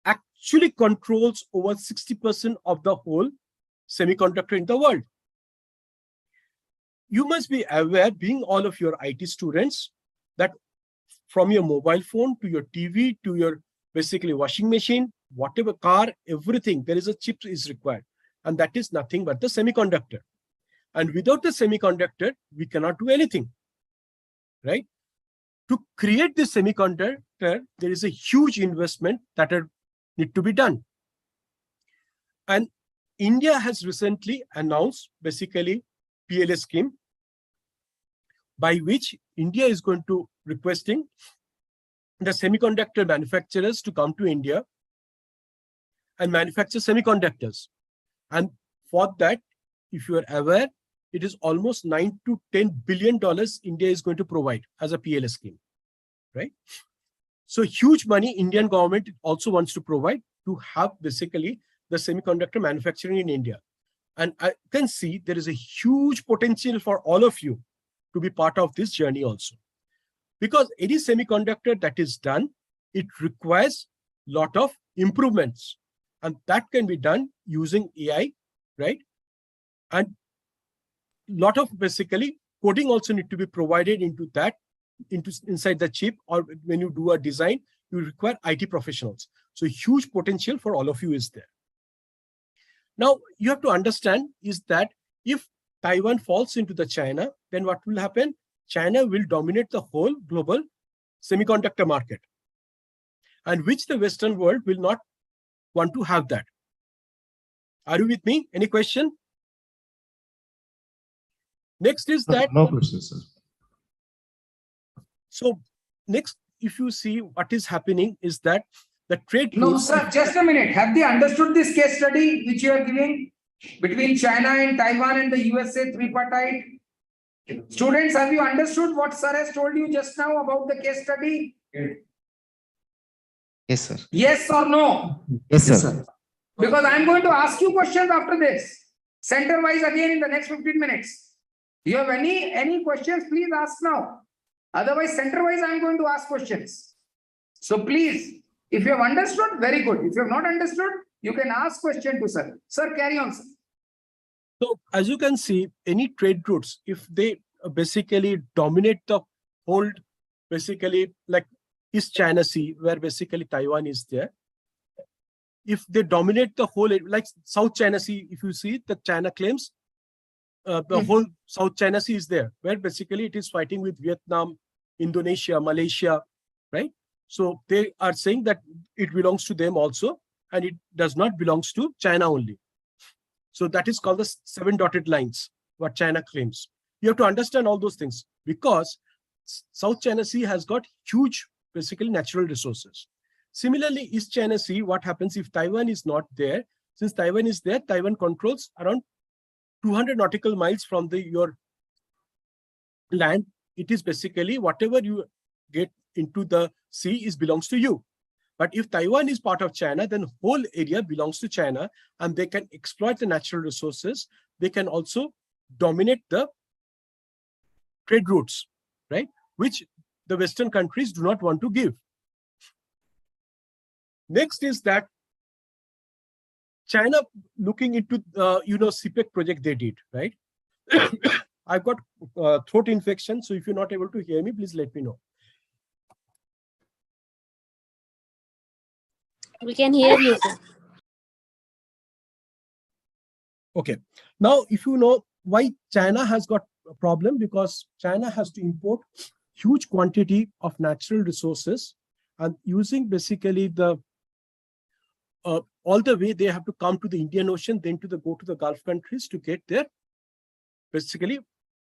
actually controls over 60% of the whole semiconductor in the world. You must be aware, being all of your IT students, that from your mobile phone to your TV to your basically washing machine, whatever car, everything, there is a chip is required. And that is nothing but the semiconductor. And without the semiconductor, we cannot do anything, right? To create this semiconductor, there is a huge investment that need to be done. And India has recently announced basically PLA scheme, by which India is going to requesting the semiconductor manufacturers to come to India and manufacture semiconductors. And for that, if you are aware, it is almost $9 to $10 billion India is going to provide as a PLA scheme, right? So huge money Indian government also wants to provide to have basically the semiconductor manufacturing in India. And I can see there is a huge potential for all of you to be part of this journey also. Because any semiconductor that is done, it requires a lot of improvements. And that can be done using AI, right? And a lot of basically coding also need to be provided into that, inside the chip, or when you do a design, you require IT professionals. So huge potential for all of you is there. Now, you have to understand is that if Taiwan falls into the China, then what will happen? China will dominate the whole global semiconductor market, and which the Western world will not want to have that. Are you with me? Any question? Next is that. No questions, sir. So next, if you see what is happening is that the trade. No, sir, just a minute. Have they understood this case study which you are giving between China and Taiwan and the USA tripartite? Students, have you understood what sir has told you just now about the case study? Yes, sir. Yes or no? Yes, sir. Because I'm going to ask you questions after this. Center wise again in the next 15 minutes. You have any questions, please ask now. Otherwise, center wise, I'm going to ask questions. So please, if you have understood, very good. If you have not understood, you can ask question to sir. Sir, carry on, sir. So as you can see, any trade routes, if they basically dominate the whole, basically like East China Sea, where basically Taiwan is there. If they dominate the whole, like South China Sea, if you see the China claims, the whole South China Sea is there, where basically it is fighting with Vietnam, Indonesia, Malaysia, right? So they are saying that it belongs to them also, and it does not belong to China only. So that is called the 7 dotted lines, what China claims. You have to understand all those things because South China Sea has got huge, basically natural resources. Similarly, East China Sea, what happens if Taiwan is not there? Since Taiwan is there, Taiwan controls around 200 nautical miles from your land. It is basically whatever you get into the sea belongs to you. But if Taiwan is part of China, then whole area belongs to China, and they can exploit the natural resources. They can also dominate the trade routes, right? Which the Western countries do not want to give. Next is that China looking into CPEC project they did, right? I've got throat infection, so if you're not able to hear me, please let me know. We can hear you, sir. Okay. Now, if you know why China has got a problem, because China has to import huge quantity of natural resources, and using basically the all the way they have to come to the Indian Ocean, then go to the Gulf countries to get their basically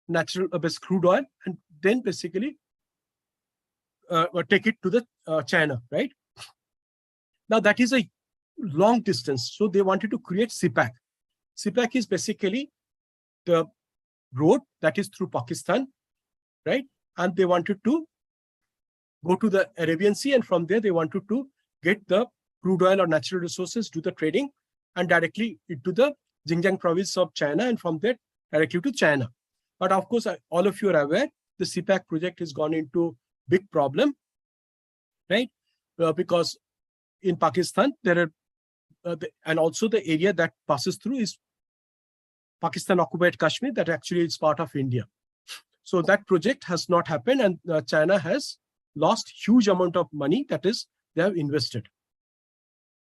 natural crude oil, and then basically take it to the China, right? Now that is a long distance, so they wanted to create CPEC. CPEC is basically the road that is through Pakistan, right? And they wanted to go to the Arabian Sea, and from there they wanted to get the crude oil or natural resources, do the trading, and directly into the Xinjiang province of China, and from there directly to China. But of course, all of you are aware, the CPEC project has gone into big problem, right? Because in Pakistan, there are, and also the area that passes through is Pakistan occupied Kashmir, that actually is part of India. So that project has not happened, and China has lost huge amount of money that is they have invested.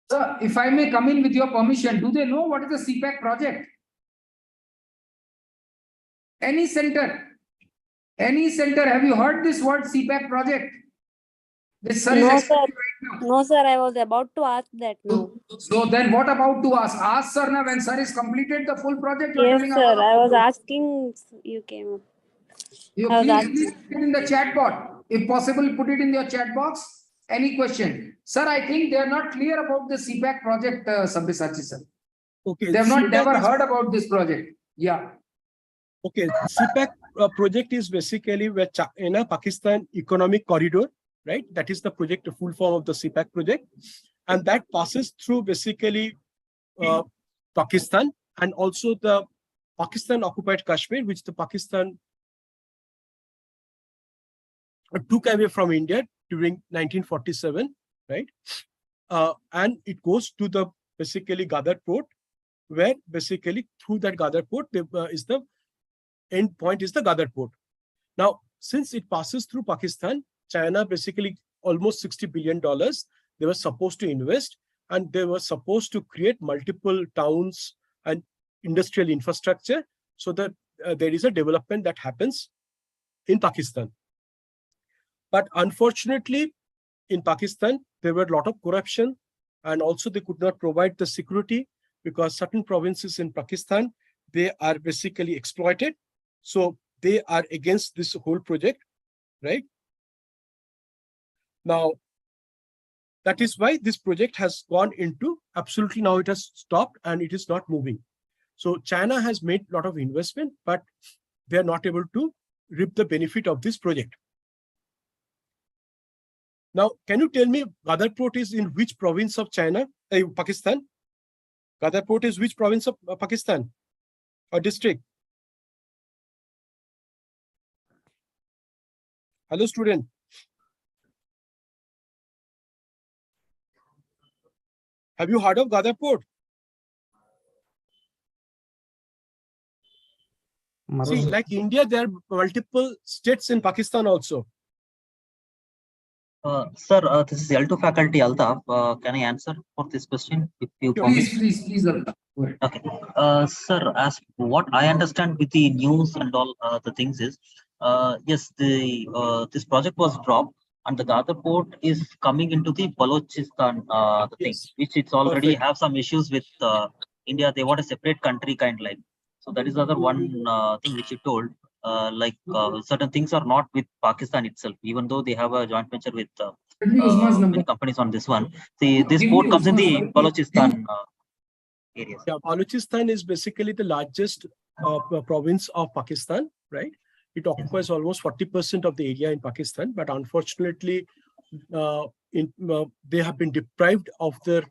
Sir, if I may come in with your permission, do they know what is the CPEC project? Any center, have you heard this word CPEC project? This sir No, is sir. right now. No, sir. I was about to ask that now. So then what about to ask? Ask sir now when sir is completed the full project. Yes, sir. I was asking. You came up. You please put it in the chat box. If possible, put it in your chat box. Any question? Sir, I think they are not clear about the CPEC project, Sabyasachi sir. Okay. They have never heard about this project. Yeah. Okay. CPEC project is basically where in a Pakistan Economic Corridor, right? That is the project, the full form of the CPEC project. And that passes through basically Pakistan, and also the Pakistan occupied Kashmir, which the Pakistan took away from India during 1947, right? And it goes to the basically Gadar port, where basically through that Gadar port is the end point is the Gadar port. Now, since it passes through Pakistan, China basically almost $60 billion they were supposed to invest, and they were supposed to create multiple towns and industrial infrastructure so that there is a development that happens in Pakistan. But unfortunately, in Pakistan, there were a lot of corruption, and also they could not provide the security because certain provinces in Pakistan, they are basically exploited. So they are against this whole project, right? Now, that is why this project has gone into absolutely, now it has stopped and it is not moving. So China has made a lot of investment, but they are not able to reap the benefit of this project. Now, can you tell me Gadar Port is in which province of China, Pakistan? Gadar Port is which province of Pakistan or district? Hello, student. Have you heard of Gadar Port? See, like India, there are multiple states in Pakistan also. Sir, this is L2 faculty Altaf. Can I answer for this question? If you Please, Altaf. Okay. Sir, as what I understand with the news and all the things is, yes, this project was dropped, and the Gadar port is coming into the Balochistan, the thing, which it's already have some issues with India. They want a separate country kind like. So that is the other one thing which you told. Certain things are not with Pakistan itself, even though they have a joint venture with many companies on this one. See, this port comes in the Balochistan areas. Yeah, Balochistan is basically the largest province of Pakistan, right? It occupies almost 40% of the area in Pakistan, but unfortunately, they have been deprived of their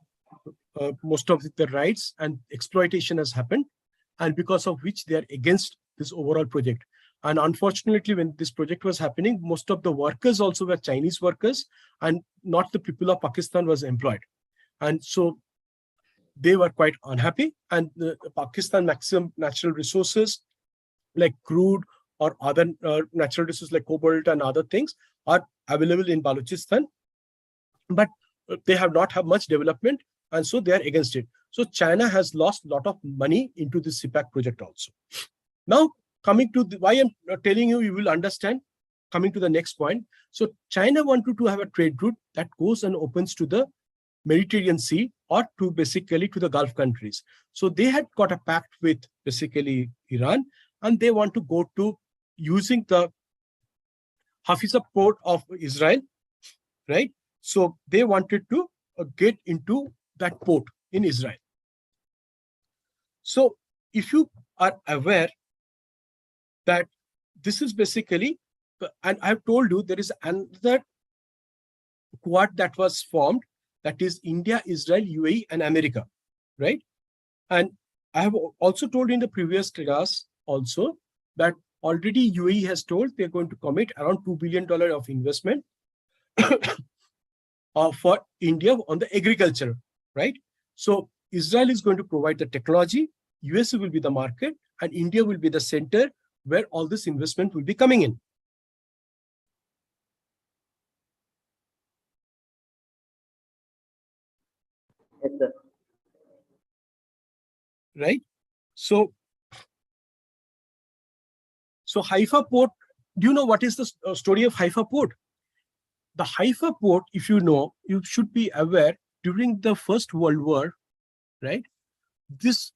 most of their rights, and exploitation has happened, and because of which they are against this overall project. And unfortunately, when this project was happening, most of the workers also were Chinese workers, and not the people of Pakistan was employed. And so they were quite unhappy, and the Pakistan maximum natural resources like crude or other natural resources like cobalt and other things are available in Balochistan, but they have not had much development, and so they are against it. So China has lost a lot of money into this CPAC project also. Now, coming to why I'm telling you, you will understand, coming to the next point. So China wanted to have a trade route that goes and opens to the Mediterranean Sea or to basically to the Gulf countries. So they had got a pact with basically Iran, and they want to go to using the Haifa port of Israel, right? So they wanted to get into that port in Israel. So if you are aware that this is basically, and I've told you there is another quad that was formed, that is India, Israel, UAE, and America, right? And I have also told in the previous class also that already UAE has told they're going to commit around $2 billion of investment for India on the agriculture, right? So Israel is going to provide the technology, USA will be the market, and India will be the center where all this investment will be coming in. Yes, sir. Right? So Haifa port, do you know what is the story of Haifa port? The Haifa port, if you know, you should be aware, during the First World War, right? This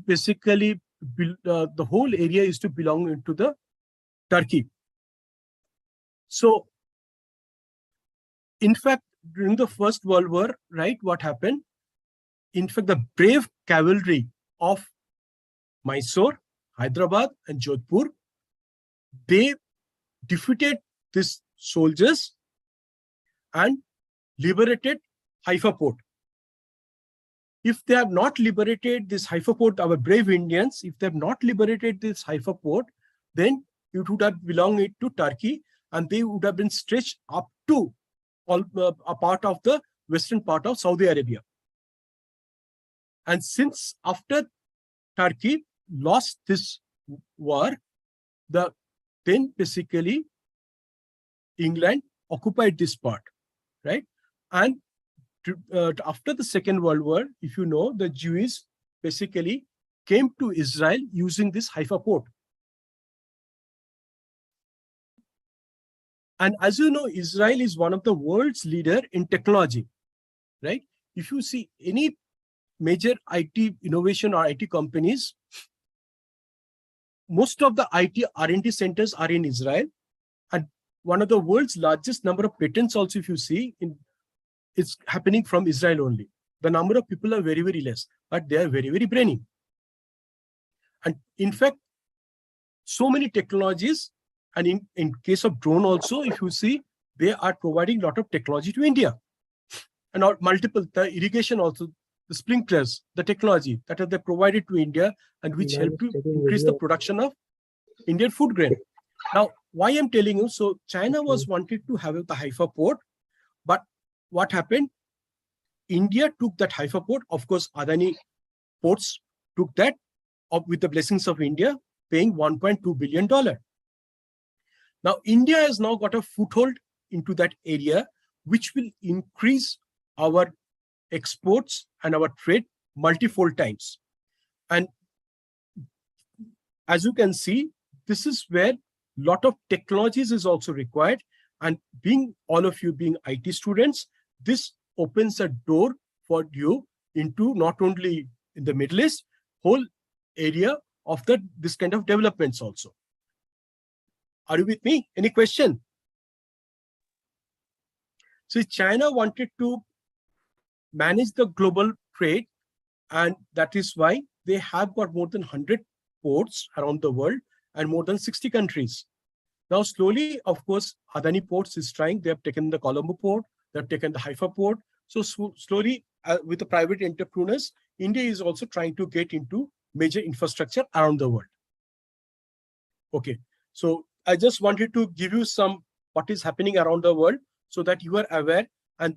basically, the whole area is to belong into the Turkey. So, in fact, during the First World War, right, what happened? In fact, the brave cavalry of Mysore, Hyderabad, and Jodhpur, they defeated these soldiers and liberated Haifa port. If they have not liberated this Haifa port, our brave Indians, if they have not liberated this Haifa port, then it would have belonged to Turkey, and they would have been stretched up to a part of the western part of Saudi Arabia. And since after Turkey lost this war, then basically England occupied this part. right? And after the Second World War, if you know, the Jews basically came to Israel using this Haifa port. And as you know, Israel is one of the world's leader in technology, right? If you see any major IT innovation or IT companies, most of the IT R&D centers are in Israel. And one of the world's largest number of patents also, if you see, it's happening from Israel only. The number of people are very, very less, but they are very, very brainy. And in fact, so many technologies, and in case of drone also, if you see, they are providing a lot of technology to India. And multiple, the irrigation also, the sprinklers, the technology that are they provided to India, and which help to increase the production of Indian food grain. Now, why I'm telling you, so China was wanted to have the Haifa port, but what happened? India took that Haifa port. Of course, Adani ports took that with the blessings of India, paying $1.2 billion. Now, India has now got a foothold into that area, which will increase our exports and our trade multifold times. And as you can see, this is where a lot of technologies is also required. And being all of you being IT students, this opens a door for you into not only in the Middle East, whole area of this kind of developments also. Are you with me? Any question? So China wanted to manage the global trade, and that is why they have got more than 100 ports around the world and more than 60 countries. Now, slowly, of course, Adani Ports is trying. They have taken the Colombo port, they have taken the Haifa port. So slowly, with the private entrepreneurs, India is also trying to get into major infrastructure around the world. Okay, so I just wanted to give you some what is happening around the world so that you are aware and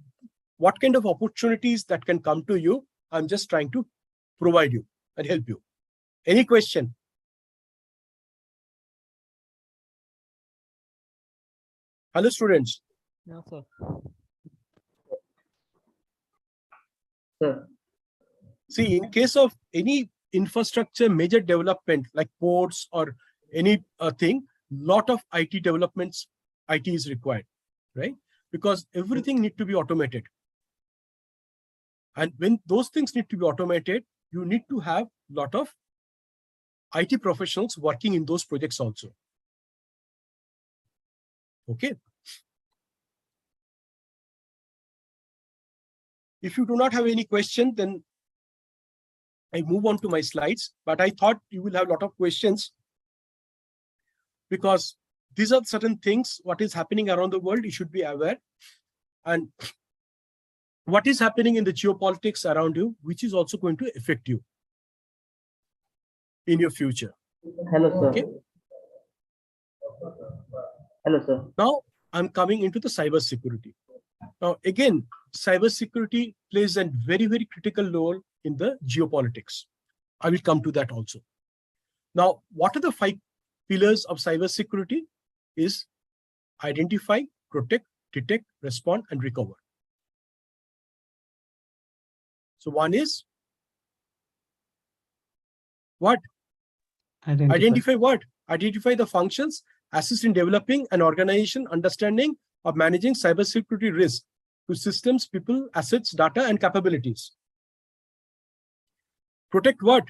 what kind of opportunities that can come to you. I'm just trying to provide you and help you. Any question? Hello, students. No, sir. Sir. See, in case of any infrastructure major development like ports or any thing, lot of IT developments, IT is required, right? Because everything need to be automated. And when those things need to be automated, you need to have a lot of IT professionals working in those projects also. Okay. If you do not have any question, then I move on to my slides, but I thought you will have a lot of questions because these are certain things, what is happening around the world, you should be aware. And what is happening in the geopolitics around you, which is also going to affect you in your future. Hello, sir. Okay. Hello, sir. Now I'm coming into the cyber security. Now, again, cybersecurity plays a very, very critical role in the geopolitics. I will come to that also. Now, what are the 5 pillars of cybersecurity? Is identify, protect, detect, respond, and recover. So one is what? Identify what? Identify the functions, assist in developing an organization understanding of managing cybersecurity risk to systems, people, assets, data, and capabilities. Protect what?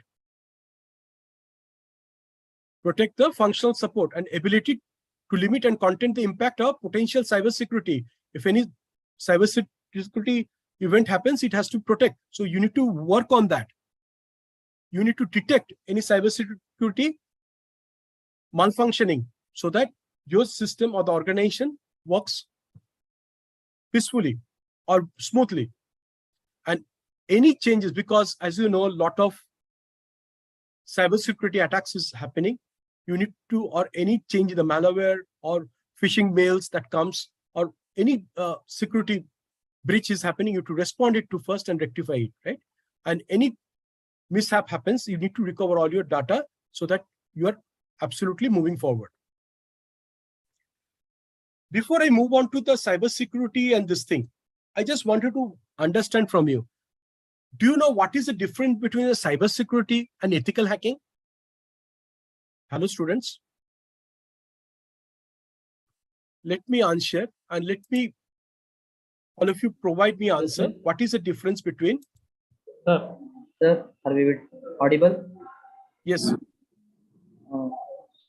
Protect the functional support and ability to limit and contain the impact of potential cybersecurity. If any cybersecurity event happens, it has to protect. So you need to work on that. You need to detect any cybersecurity malfunctioning so that your system or the organization works peacefully or smoothly. And any changes, because as you know, a lot of cybersecurity attacks is happening. You need to, or any change in the malware or phishing mails that comes, or any security breach is happening, you have to respond it to first and rectify it, right? And any mishap happens, you need to recover all your data so that you are absolutely moving forward. Before I move on to the cybersecurity and this thing, I just wanted to understand from you. Do you know what is the difference between a cybersecurity and ethical hacking? Hello, students. Let me answer and let me, all of you provide me answer. What is the difference between? Sir, are we audible? Yes.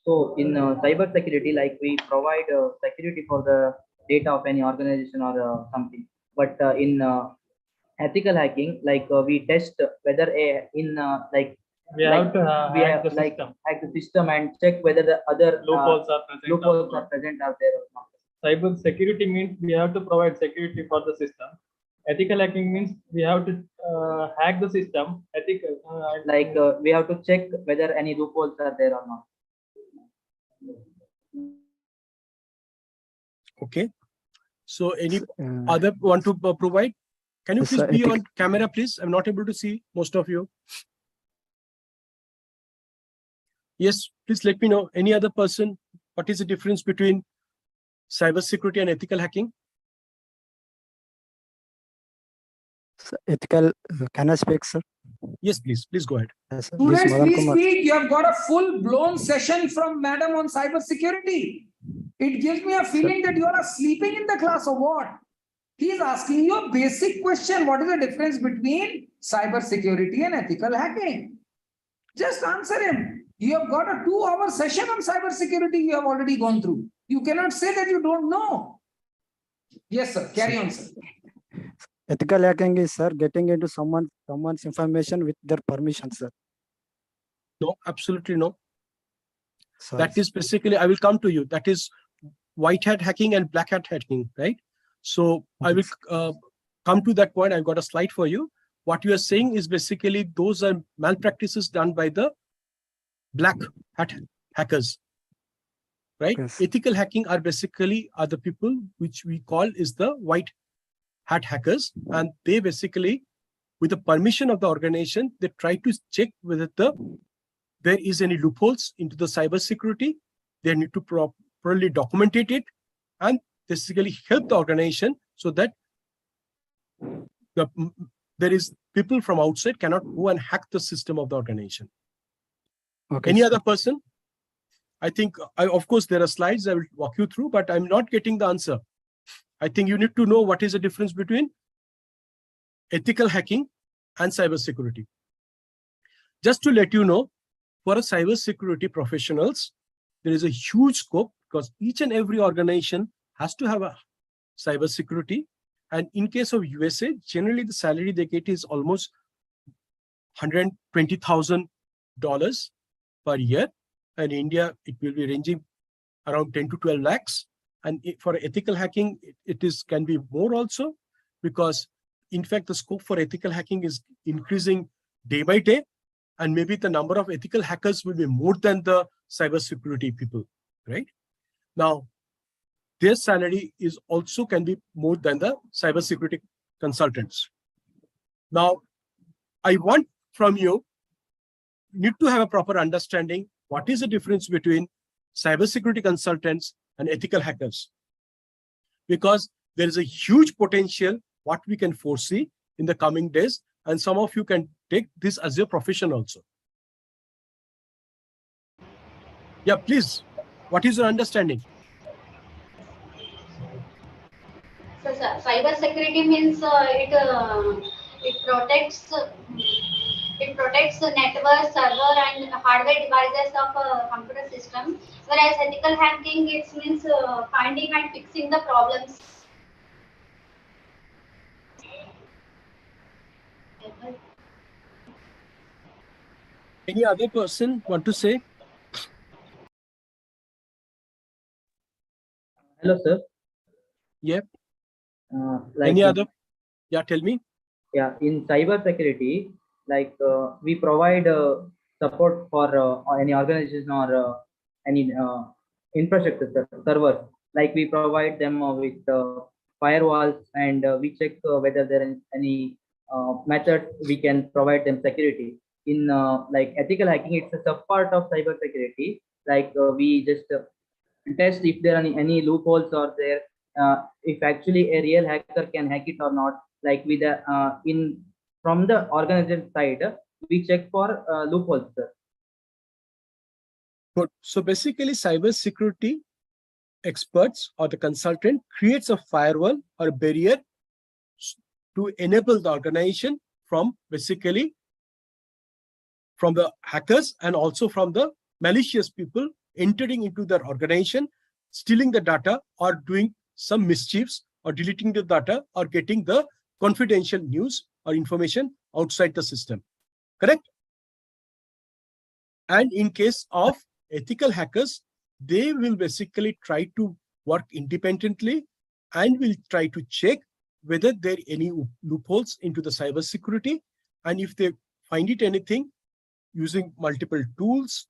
So in cyber security, like we provide security for the data of any organization or something. But in ethical hacking, like we test whether like we have to hack the system. Hack the system and check whether the other Loopholes are present out there or not. Cyber security means we have to provide security for the system. Ethical hacking means we have to hack the system. Ethical, we have to check whether any loopholes are there or not. Okay. So any other want to provide? Can you please be on camera, please? I'm not able to see most of you. Yes, please let me know. Any other person? What is the difference between cybersecurity and ethical hacking? Ethical, can I speak, sir? Yes, please. Please go ahead. Yes, Students, please speak. You have got a full-blown session from Madam on cybersecurity. It gives me a feeling that you are sleeping in the class or what? He is asking you a basic question. What is the difference between cybersecurity and ethical hacking? Just answer him. You have got a 2-hour session on cybersecurity you have already gone through. You cannot say that you don't know. Yes, sir. Carry on, sir. Ethical hacking is, sir, getting into someone's information with their permission, sir. No, absolutely no. Sorry, that is basically, I will come to you. That is white hat hacking and black hat hacking, right? So I will come to that point. I've got a slide for you. What you are saying is basically those are malpractices done by the black hat hackers, right? Yes. Ethical hacking are basically the people which we call is the white hat hackers, and they basically, with the permission of the organization, they try to check whether there is any loopholes into the cyber security. They need to properly document it and basically help the organization so that there is people from outside cannot go and hack the system of the organization. Okay, Any sir. other person? I think, of course, there are slides I will walk you through, but I'm not getting the answer. I think you need to know what is the difference between ethical hacking and cybersecurity. Just to let you know, for a cybersecurity professionals, there is a huge scope because each and every organization has to have a cybersecurity. And in case of USA, generally the salary they get is almost $120,000 per year. And in India, it will be ranging around 10 to 12 lakhs. And for ethical hacking, it can be more also, because in fact, the scope for ethical hacking is increasing day by day. And maybe the number of ethical hackers will be more than the cybersecurity people, right? Now, their salary is also can be more than the cybersecurity consultants. Now, I want from you, need to have a proper understanding what is the difference between cybersecurity consultants and ethical hackers. Because there is a huge potential what we can foresee in the coming days, and some of you can take this as your profession also. Yeah, please. What is your understanding? So, cyber security means it protects the network, server, and hardware devices of a computer system. Whereas ethical hacking, it means finding and fixing the problems. Any other person want to say? Hello, sir. Yeah. Like Any other? Yeah, tell me. Yeah, in cyber security, like we provide support for any organization or any infrastructure servers. Like we provide them with firewalls, and we check whether there is any method we can provide them security. In like ethical hacking, it's a sub part of cyber security. Like we just test if there are any loopholes are there, if actually a real hacker can hack it or not. Like with the from the organization side, we check for loopholes, sir. Good. So basically, cybersecurity experts or the consultant creates a firewall or a barrier to enable the organization from basically from the hackers and also from the malicious people entering into their organization, stealing the data or doing some mischiefs or deleting the data or getting the confidential news or information outside the system. Correct? And in case of ethical hackers, they will basically try to work independently and will try to check whether there are any loopholes into the cybersecurity. And if they find it anything using multiple tools,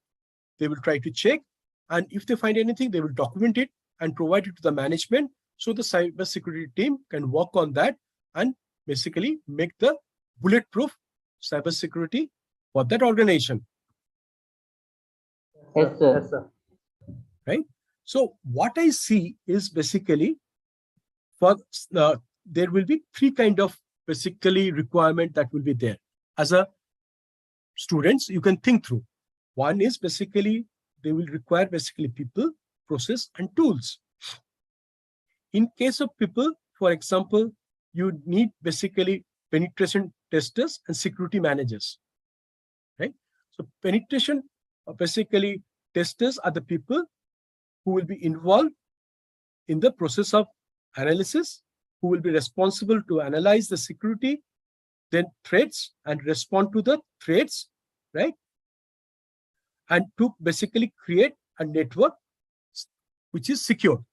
they will try to check. And if they find anything, they will document it and provide it to the management. So the cybersecurity team can work on that and basically make the bulletproof cybersecurity for that organization. Yes, sir. Yes, sir. Right? So what I see is basically for there will be three kind of basically requirement that will be there. As a students, you can think through. One is basically they will require basically people, process, and tools. In case of people, for example, you need basically penetration testers and security managers. Right? So penetration basically testers are the people who will be involved in the process of analysis, who will be responsible to analyze the security, then threats and respond to the threats, right? And to basically create a network which is secure,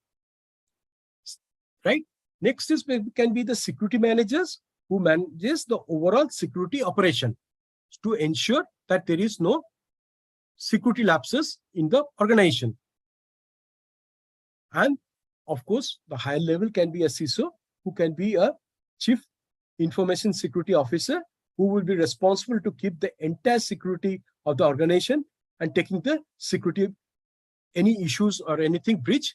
right? Next is can be the security managers who manages the overall security operation to ensure that there is no security lapses in the organization. And of course, the higher level can be a CISO, who can be a chief information security officer, who will be responsible to keep the entire security of the organization and taking the security, any issues or anything breach,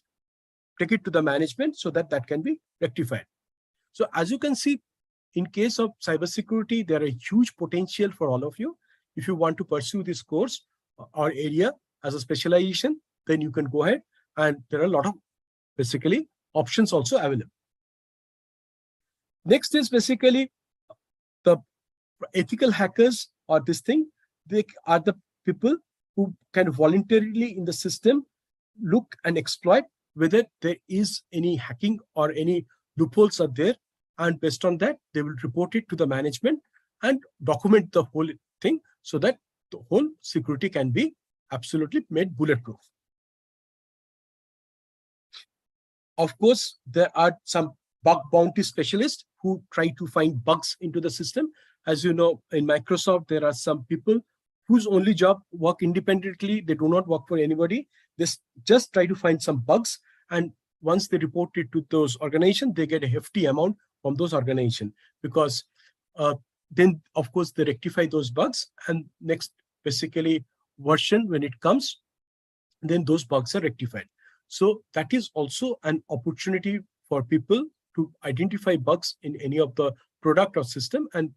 take it to the management so that that can be rectified. So as you can see, in case of cybersecurity, there are huge potential for all of you. If you want to pursue this course or area as a specialization, then you can go ahead, and there are a lot of basically options also available. Next is basically the ethical hackers or this thing. They are the people who can voluntarily in the system look and exploit whether there is any hacking or any loopholes are there. And based on that, they will report it to the management and document the whole thing so that the whole security can be absolutely made bulletproof. Of course, there are some bug bounty specialists who try to find bugs into the system. As you know, in Microsoft, there are some people whose only job work independently. They do not work for anybody. They just try to find some bugs. And once they report it to those organizations, they get a hefty amount from those organizations, because then, of course, they rectify those bugs. And next, basically, version, when it comes, then those bugs are rectified. So that is also an opportunity for people to identify bugs in any of the product or system and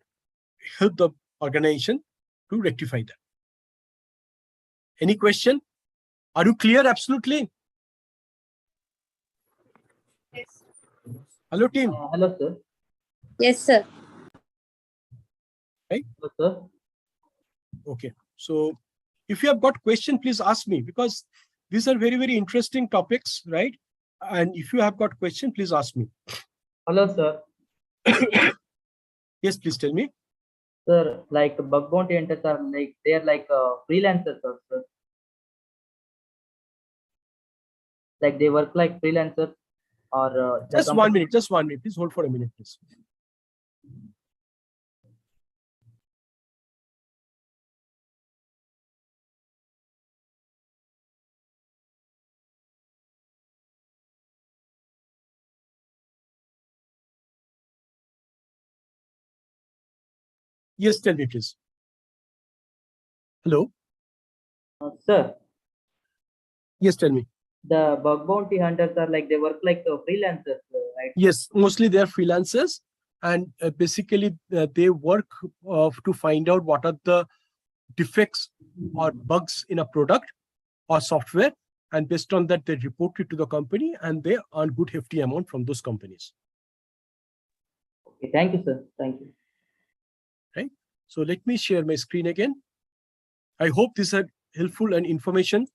help the organization to rectify that. Any question? Are you clear? Absolutely. Yes. Hello, team. Hello, sir. Yes, sir. Right? Hello, sir. Okay. So if you have got question, please ask me, because these are very, very interesting topics, right? And if you have got question, please ask me. Hello, sir. Yes, please tell me. Sir, like bug bounty hunters are like, they're like freelancers, sir. Like they work like freelancers, or just 1 minute, just 1 minute. Please hold for a minute, please. Yes, tell me, please. Hello. Sir. Yes, tell me. the bug bounty hunters are like, they work like freelancers, right? Yes, mostly they're freelancers, and basically they work to find out what are the defects or bugs in a product or software, and based on that they report it to the company, and they earn good hefty amount from those companies. Okay, thank you, sir. Thank you. Right. So let me share my screen again. I hope these are helpful and information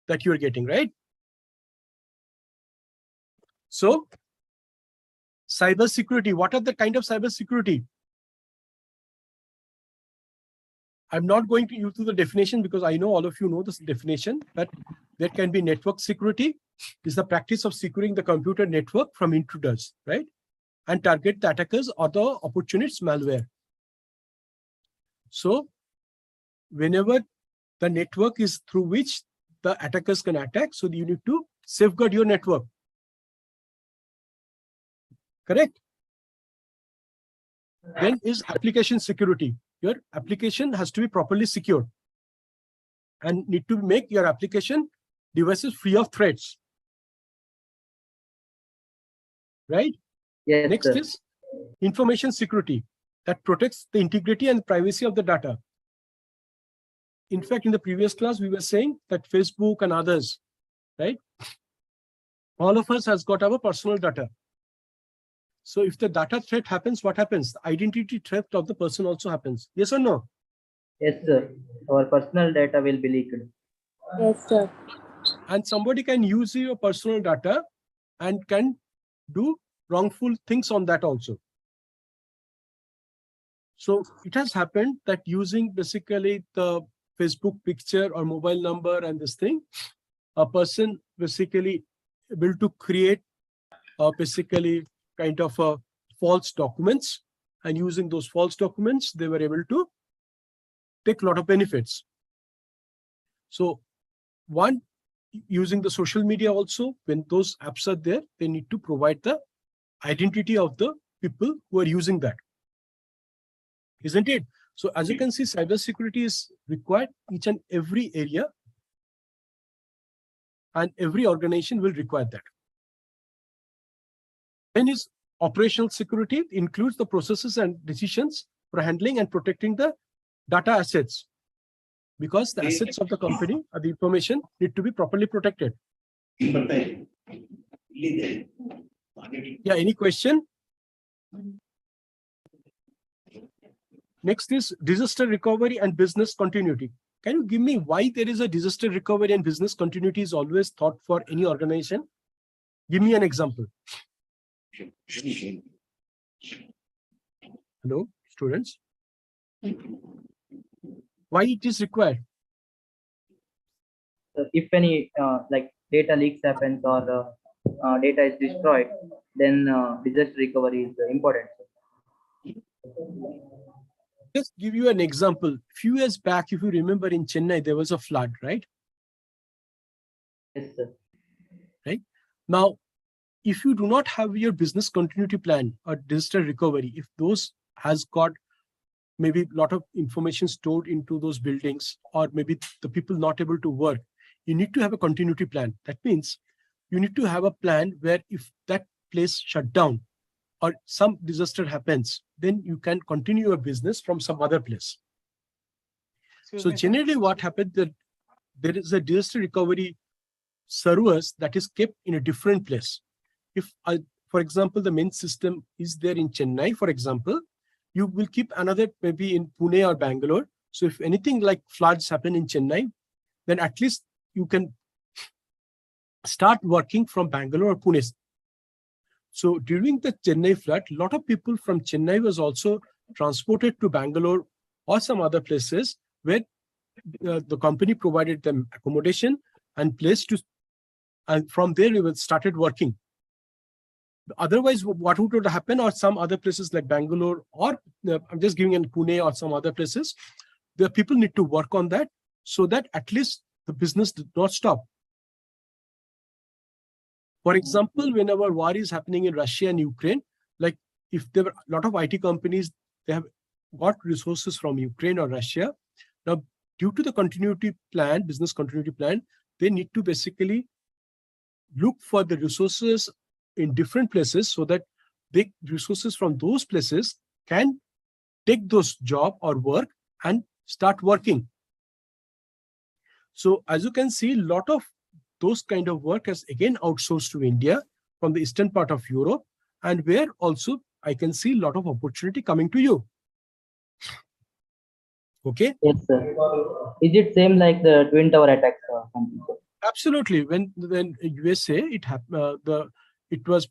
that you are getting, right? So cyber security, what are the kind of cyber security? I'm not going to use the definition because I know all of you know this definition, but there can be network security, is the practice of securing the computer network from intruders, right? And target the attackers or the opportunists malware. So whenever the network is through which the attackers can attack, so you need to safeguard your network. Correct? Then is application security. Your application has to be properly secured and need to make your application devices free of threats. Right? Yes. Next Sir. is information security that protects the integrity and privacy of the data. In fact, in the previous class, we were saying that Facebook and others, right? All of us has got our personal data. So if the data threat happens, what happens? The identity theft of the person also happens. Yes or no? Yes, sir. Our personal data will be leaked. Yes, sir. And somebody can use your personal data and can do wrongful things on that also. So it has happened that using basically the Facebook picture or mobile number and this thing, a person basically able to create basically kind of false documents, and using those false documents, they were able to take a lot of benefits. So one, using the social media also, when those apps are there, they need to provide the identity of the people who are using that. Isn't it? So as you can see, cybersecurity is required each and every area, and every organization will require that. Then is operational security, includes the processes and decisions for handling and protecting the data assets, because the assets of the company or the information need to be properly protected. Yeah, any question? Next is disaster recovery and business continuity. Can you give me why there is a disaster recovery and business continuity is always thought for any organization? Give me an example. Hello, students. Why it is required? If any like data leaks happens or data is destroyed, then disaster recovery is important. Just give you an example. A few years back, if you remember, in Chennai, there was a flood, right? Yes, sir. Right? Now, if you do not have your business continuity plan or disaster recovery, if those has got maybe a lot of information stored into those buildings, or maybe the people not able to work, you need to have a continuity plan. That means you need to have a plan where if that place shut down or some disaster happens, then you can continue your business from some other place. So generally what happened, that there is a disaster recovery servers that is kept in a different place. If, for example, the main system is there in Chennai, for example, you will keep another maybe in Pune or Bangalore. So if anything like floods happen in Chennai, then at least you can start working from Bangalore or Pune. So during the Chennai flood, a lot of people from Chennai was also transported to Bangalore or some other places where the company provided them accommodation and place to, and from there we started working. Otherwise, what would happen, or some other places like Bangalore, or I'm just giving in Pune or some other places, the people need to work on that so that at least the business did not stop. For example, whenever war is happening in Russia and Ukraine, like if there were a lot of IT companies, they have got resources from Ukraine or Russia. Now, due to the continuity plan, business continuity plan, they need to basically look for the resources in different places so that the resources from those places can take those job or work and start working. So as you can see, a lot of those kind of work has again outsourced to India from the eastern part of Europe, and where also I can see a lot of opportunity coming to you. Okay. Yes, sir. Is it same like the Twin Tower attacks or something? Absolutely. When USA it was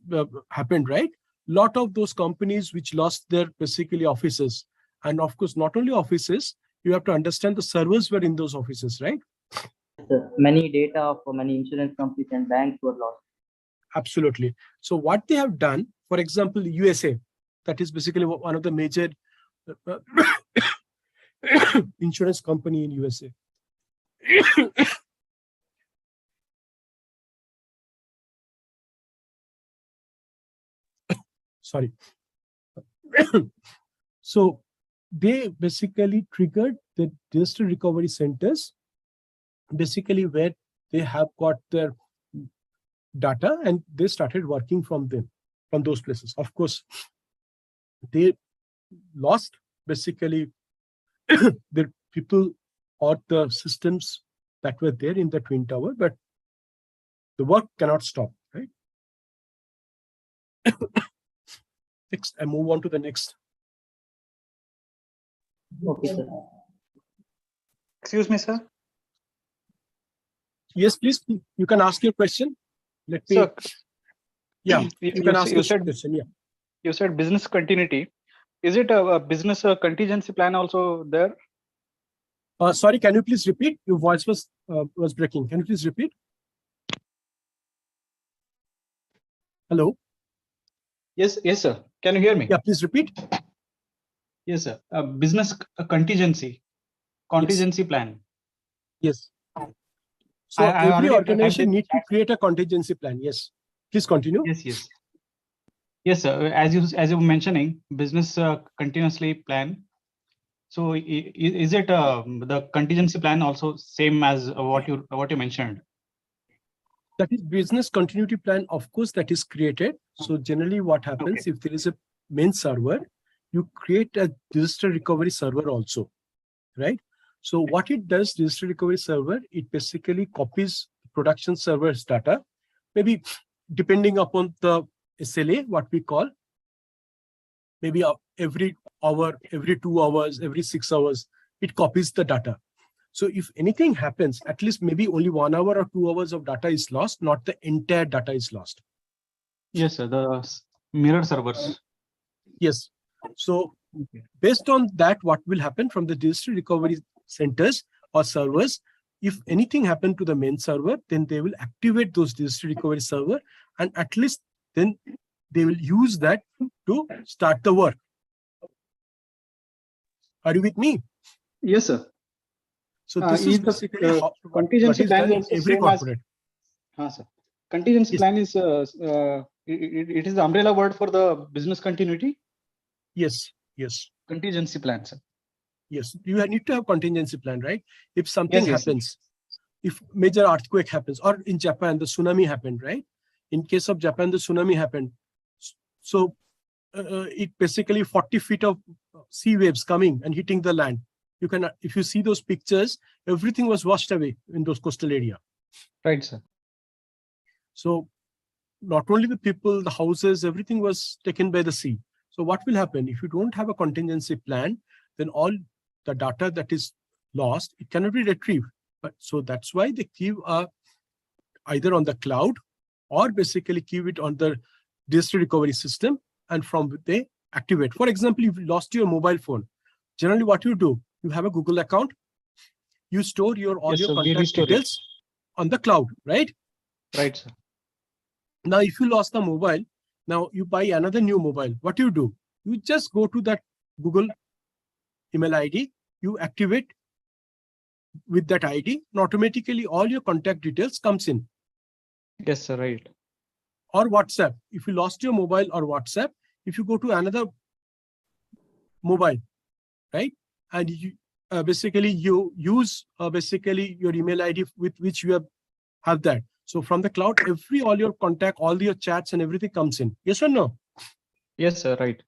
happened, right? Lot of those companies which lost their basically offices, and of course not only offices, you have to understand the servers were in those offices, right? Yes, sir. Many data for many insurance companies and banks were lost. Absolutely. So what they have done, for example, USA, that is basically one of the major insurance company in USA. Sorry. So they basically triggered the disaster recovery centers, basically where they have got their data and they started working from them, from those places. Of course, they lost basically the people or the systems that were there in the Twin Tower, but the work cannot stop, right? Next, I move on to the next. Okay, sir. Excuse me, sir. Yes, please. You can ask your question. Let me. Sir, Yeah, you can ask you your said question. Yeah. you said business continuity. Is it a business contingency plan also there? Sorry, can you please repeat? Your voice was breaking. Can you please repeat? Hello. Yes, sir. Can you hear me? Yeah, please repeat. Yes, sir. Business contingency plan. Yes. So I every already typed organization in the needs to create a contingency plan. Yes. Please continue. Yes. Yes, sir. As you were mentioning, business continuously plan. So is it the contingency plan also same as what you mentioned? That is business continuity plan. Of course, that is created. So generally what happens if there is a main server, you create a disaster recovery server also, right? So what it does, disaster recovery server, it basically copies production server's data, maybe depending upon the SLA, what we call, maybe every hour, every 2 hours, every 6 hours, it copies the data. So if anything happens, at least maybe only 1 hour or 2 hours of data is lost, not the entire data is lost. Yes, sir. The mirror servers. Yes. So based on that, what will happen from the disaster recovery centers or servers, if anything happened to the main server, then they will activate those disaster recovery server, and at least then they will use that to start the work. Are you with me? Yes, sir. So this is basically contingency plan in is the every same corporate. as. Sir. Contingency plan is it is the umbrella word for the business continuity. Yes. Contingency plan, sir. Yes, you need to have contingency plan, right? If something Yes, happens, if major earthquake happens, or in Japan, the tsunami happened, right? In case of Japan, the tsunami happened. So it basically 40 feet of sea waves coming and hitting the land. You can, if you see those pictures, everything was washed away in those coastal area. Right, sir. So not only the people, the houses, everything was taken by the sea. So what will happen if you don't have a contingency plan? Then all the data that is lost, it cannot be retrieved. But so that's why they keep either on the cloud or basically keep it on the disaster recovery system, and from they activate. For example, if you lost your mobile phone, generally what you do, you have a Google account, you store all your contact details on the cloud, right? Right, sir. Now, if you lost the mobile, now you buy another new mobile. What do? You just go to that Google email ID, you activate with that ID, and automatically all your contact details comes in. Yes, sir, right. Or WhatsApp. If you lost your mobile or WhatsApp, if you go to another mobile, right, and you basically you use basically your email ID with which you have that. So from the cloud, all your contact, all your chats and everything comes in. Yes or no? Yes, sir. Right.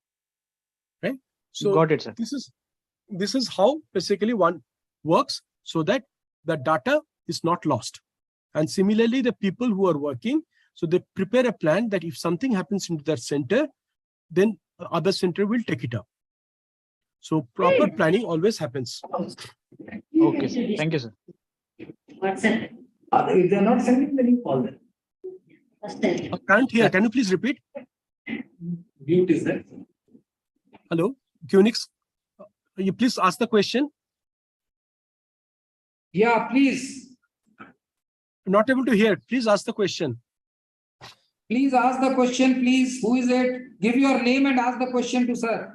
Right. So Got it, sir. This is how basically one works, so that the data is not lost. And similarly, the people who are working, so they prepare a plan that if something happens into that center, then the other center will take it up. So proper planning always happens. Okay, sir. Thank you, sir. WhatsApp. If they're not sending, then you call them. I can't hear. Can you please repeat? Mute is there. Hello, Unix. You please ask the question. Yeah, please. I'm not able to hear. Please ask the question. Please ask the question, please. Who is it? Give your name and ask the question to sir.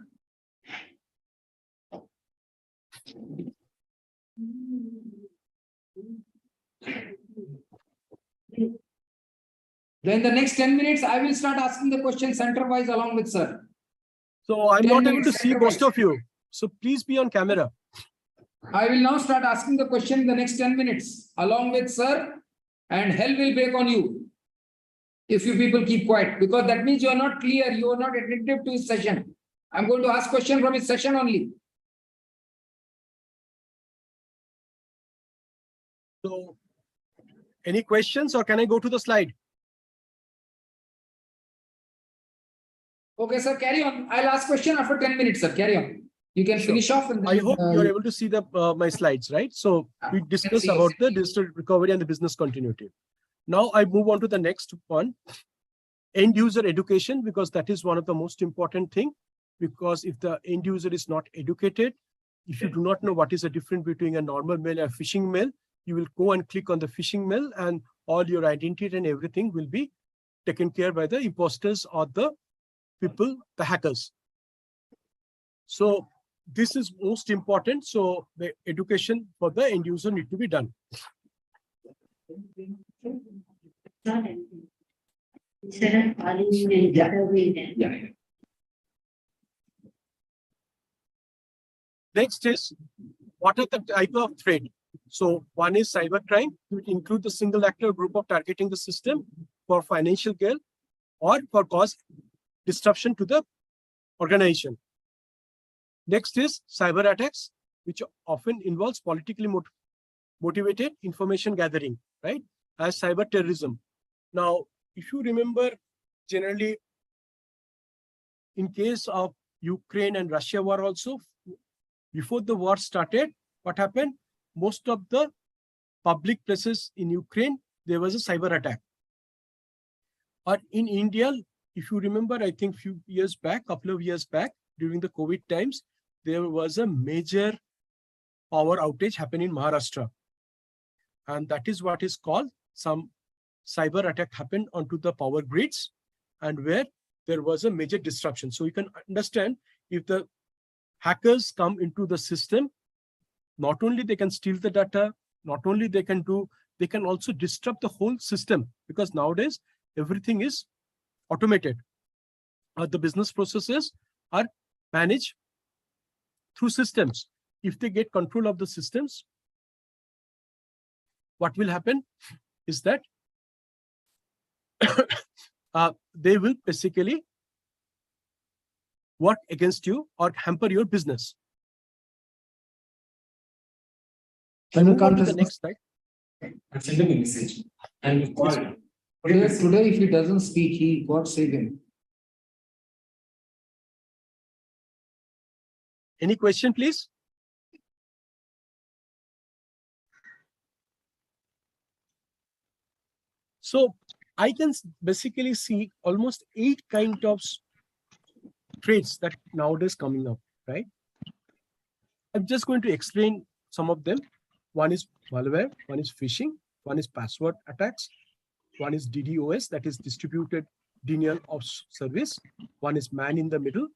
Then the next 10 minutes, I will start asking the question center-wise along with sir. So I'm not able to see center-wise. most of you. So please be on camera. I will now start asking the question in the next 10 minutes along with sir, and hell will break on you if you people keep quiet, because that means you are not clear, you are not attentive to his session. I'm going to ask question from his session only. So any questions, or can I go to the slide? Okay, sir, carry on. I'll ask question after 10 minutes, sir. Carry on. You can finish off. And then, I hope you're able to see the my slides, right? So we discussed about the digital recovery and the business continuity. Now I move on to the next one, end user education, because that is one of the most important thing. Because if the end user is not educated, if you do not know what is the difference between a normal mail and a phishing mail, you will go and click on the phishing mail, and all your identity and everything will be taken care by the imposters or the people, the hackers. So this is most important. So the education for the end user need to be done. Instead of calling and gathering them. Next is, what are the type of threat? So one is cybercrime, which include the single actor group of targeting the system for financial gain or for cause disruption to the organization. Next is cyber attacks, which often involves politically motivated information gathering, right? As cyber terrorism. Now, if you remember, generally, in case of Ukraine and Russia war also, before the war started, what happened? Most of the public places in Ukraine, there was a cyber attack. But in India, if you remember, I think couple of years back, during the COVID times, there was a major power outage happening in Maharashtra. And that is what is called some cyber attack happened onto the power grids, and where there was a major disruption. So you can understand, if the hackers come into the system, not only they can steal the data, not only they can also disrupt the whole system, because nowadays everything is automated. The business processes are managed through systems. If they get control of the systems, what will happen is that they will basically work against you or hamper your business. Move on to the next slide. Send him a message. And you call him. Today, if he doesn't speak, God save him. Any question, please? So I can basically see almost 8 kinds of traits that nowadays coming up, right? I'm just going to explain some of them. One is malware, one is phishing, one is password attacks, one is DDoS, that is distributed denial of service, one is man in the middle,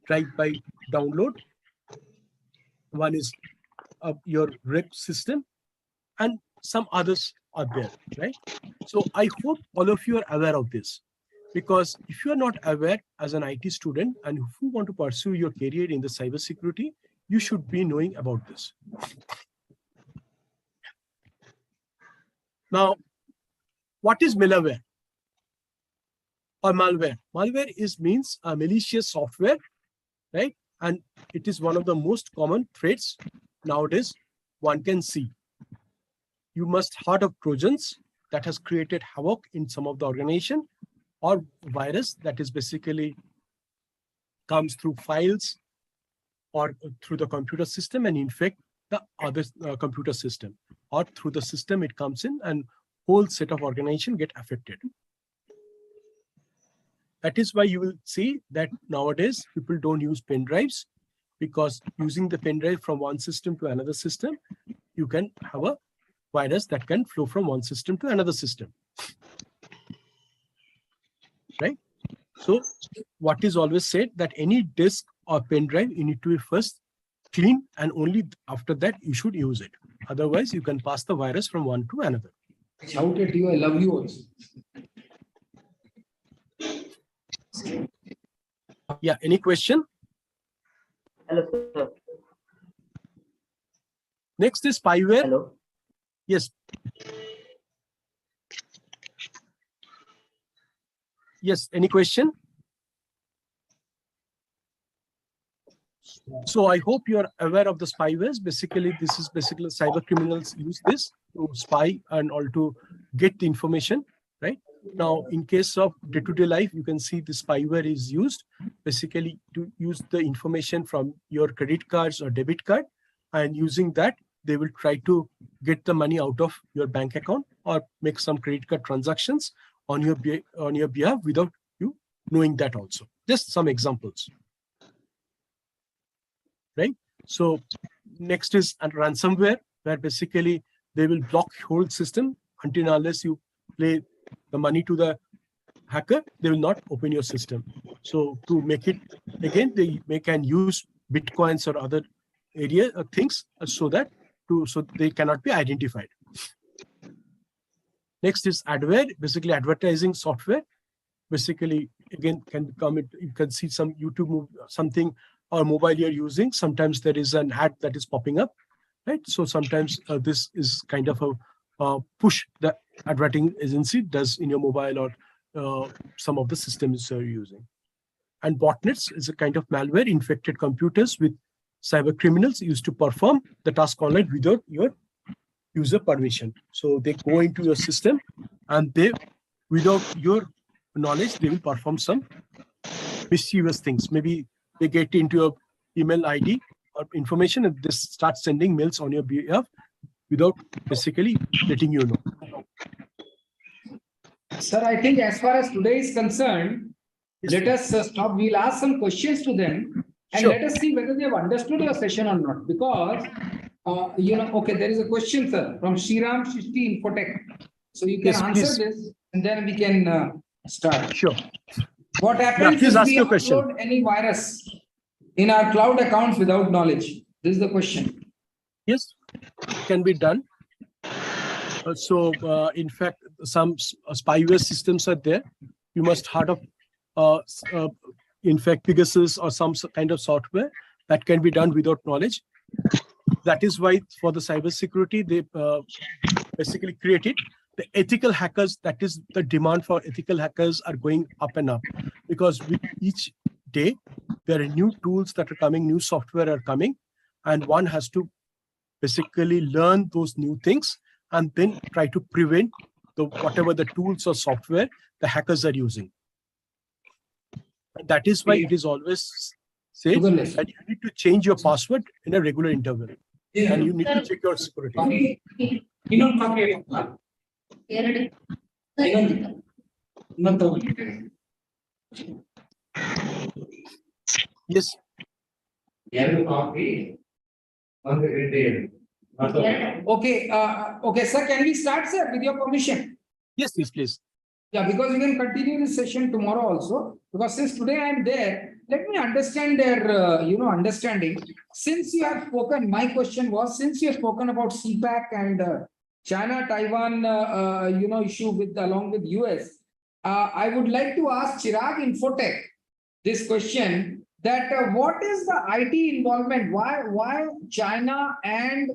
drive-by download, one is your rep system, and some others are there, right? So I hope all of you are aware of this, because if you are not aware as an IT student and if you want to pursue your career in the cybersecurity, you should be knowing about this. Now, what is malware or malware? Malware means a malicious software, right? And it is one of the most common threats nowadays one can see. You must have heard of Trojans that has created havoc in some of the organization, or virus that is basically comes through files or through the computer system and infect the other computer system, or through the system it comes in and whole set of organization get affected. That is why you will see that nowadays people don't use pen drives, because using the pen drive from one system to another system, you can have a virus that can flow from one system to another system. Right? So what is always said that any disk or pen drive, you need to be first clean, and only after that you should use it. Otherwise, you can pass the virus from one to another. Shout at you, I love you also. Yeah, any question? Hello, sir. Next is spyware. Hello. Yes. Yes, any question? So I hope you are aware of the spywares. Basically, this is basically cyber criminals use this to spy and all to get the information, right? Now, in case of day-to-day life, you can see the spyware is used basically to use the information from your credit cards or debit card, and using that, they will try to get the money out of your bank account or make some credit card transactions on your behalf without you knowing that also. Just some examples. Right? So next is a ransomware, where basically they will block whole system until unless you pay the money to the hacker, they will not open your system. So to make it, again, they can use Bitcoins or other area things so that so they cannot be identified. Next is adware, basically advertising software. Basically, again, can come. You can see some YouTube something or mobile you're using. Sometimes there is an ad that is popping up, right? So sometimes this is kind of a push that advertising agency does in your mobile or some of the systems you're using. And botnets is a kind of malware infected computers with cyber criminals used to perform the task online without your user permission. So they go into your system and they, without your knowledge, they will perform some mischievous things. Maybe they get into your email ID or information and they start sending mails on your behalf without basically letting you know. Sir, I think as far as today is concerned, let us stop. We'll ask some questions to them and let us see whether they have understood your session or not. Because, okay, there is a question, sir, from Shriram Shishti Infotech. So you can answer this and then we can start. Sure. What happens if we upload any virus in our cloud accounts without knowledge? This is the question. Yes, can be done. In fact, some spyware systems are there. You must heard of, in fact, Pegasus or some kind of software that can be done without knowledge. That is why for the cybersecurity, they basically created the ethical hackers. That is the demand for ethical hackers are going up and up, because with each day, there are new tools that are coming, new software are coming, and one has to basically learn those new things and then try to prevent whatever the tools or software the hackers are using. And that is why it is always said that you need to change your password in a regular interval. And you need to check your security. Yes. Okay, okay, sir, can we start, sir, with your permission? Yes, please. Yeah, because we can continue this session tomorrow also. Because since today I am there, let me understand their, understanding. Since you have spoken, my question was, since you have spoken about CPAC and China-Taiwan, issue with along with US, I would like to ask Chirag Infotech this question, that what is the IT involvement? Why China and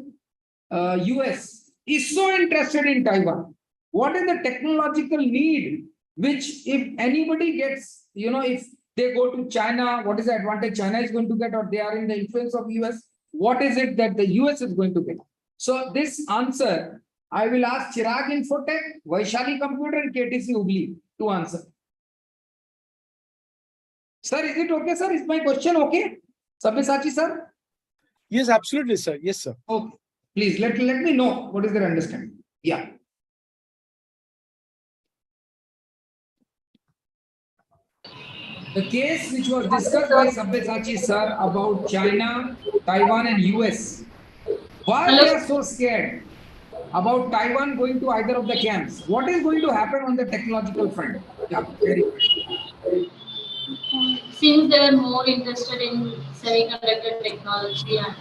US is so interested in Taiwan? What is the technological need which if anybody gets, if they go to China, what is the advantage China is going to get, or they are in the influence of US? What is it that the US is going to get? So this answer, I will ask Chirag Infotech, Vaishali Computer and KTC Hubli to answer. Sir, is it okay, sir? Is my question okay? Sabyasachi, sir? Yes, absolutely, sir. Yes, sir. Okay. Please let me know what is their understanding. Yeah. The case which was discussed by Sabyasachi sir about China, Taiwan and US. Why they are so scared about Taiwan going to either of the camps? What is going to happen on the technological front? Yeah, very good. Since they were more interested in semiconductor technology and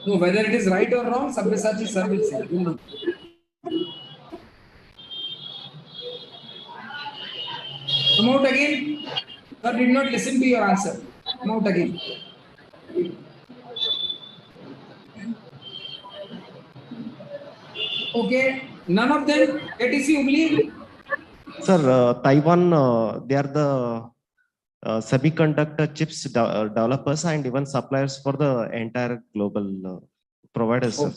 No, whether it is right or wrong, Sabyasachi sir will say. Will not. Come out again. Sir did not listen to your answer. Come out again. Okay, none of them. KTC Hubli. Sir, Taiwan, they are the semiconductor chips developers and even suppliers for the entire global providers, sir,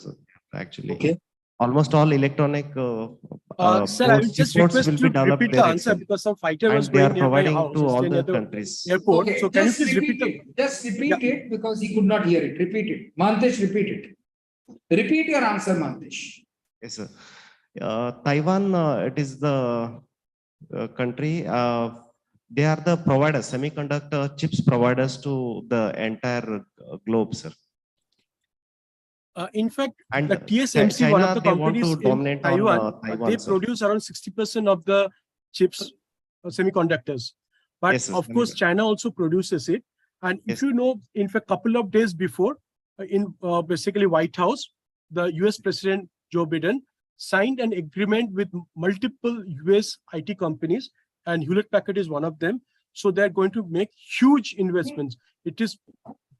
actually. Okay. Almost all electronic Sir, I will just chips request will you be to developed repeat the there answer itself. because some fighter was And they are going near my providing house. to all Stay near the the countries. airport. Okay, So can you just please repeat repeat it. Just repeat it because he could not hear it. Repeat it. Mantesh, repeat it. Repeat your answer, Mantesh. Yes, sir. Taiwan, it is the country. They are the providers, semiconductor chips providers to the entire globe, sir. In fact, And the TSMC, one of the China, they want companies to in dominate Taiwan, on Taiwan, they sir. produce around 60% of the chips, semiconductors. But Yes, sir, of course, China also produces it. And if you know, in fact, couple of days before, in basically White House, the US President Joe Biden signed an agreement with multiple US IT companies, and Hewlett Packard is one of them. So they're going to make huge investments. It is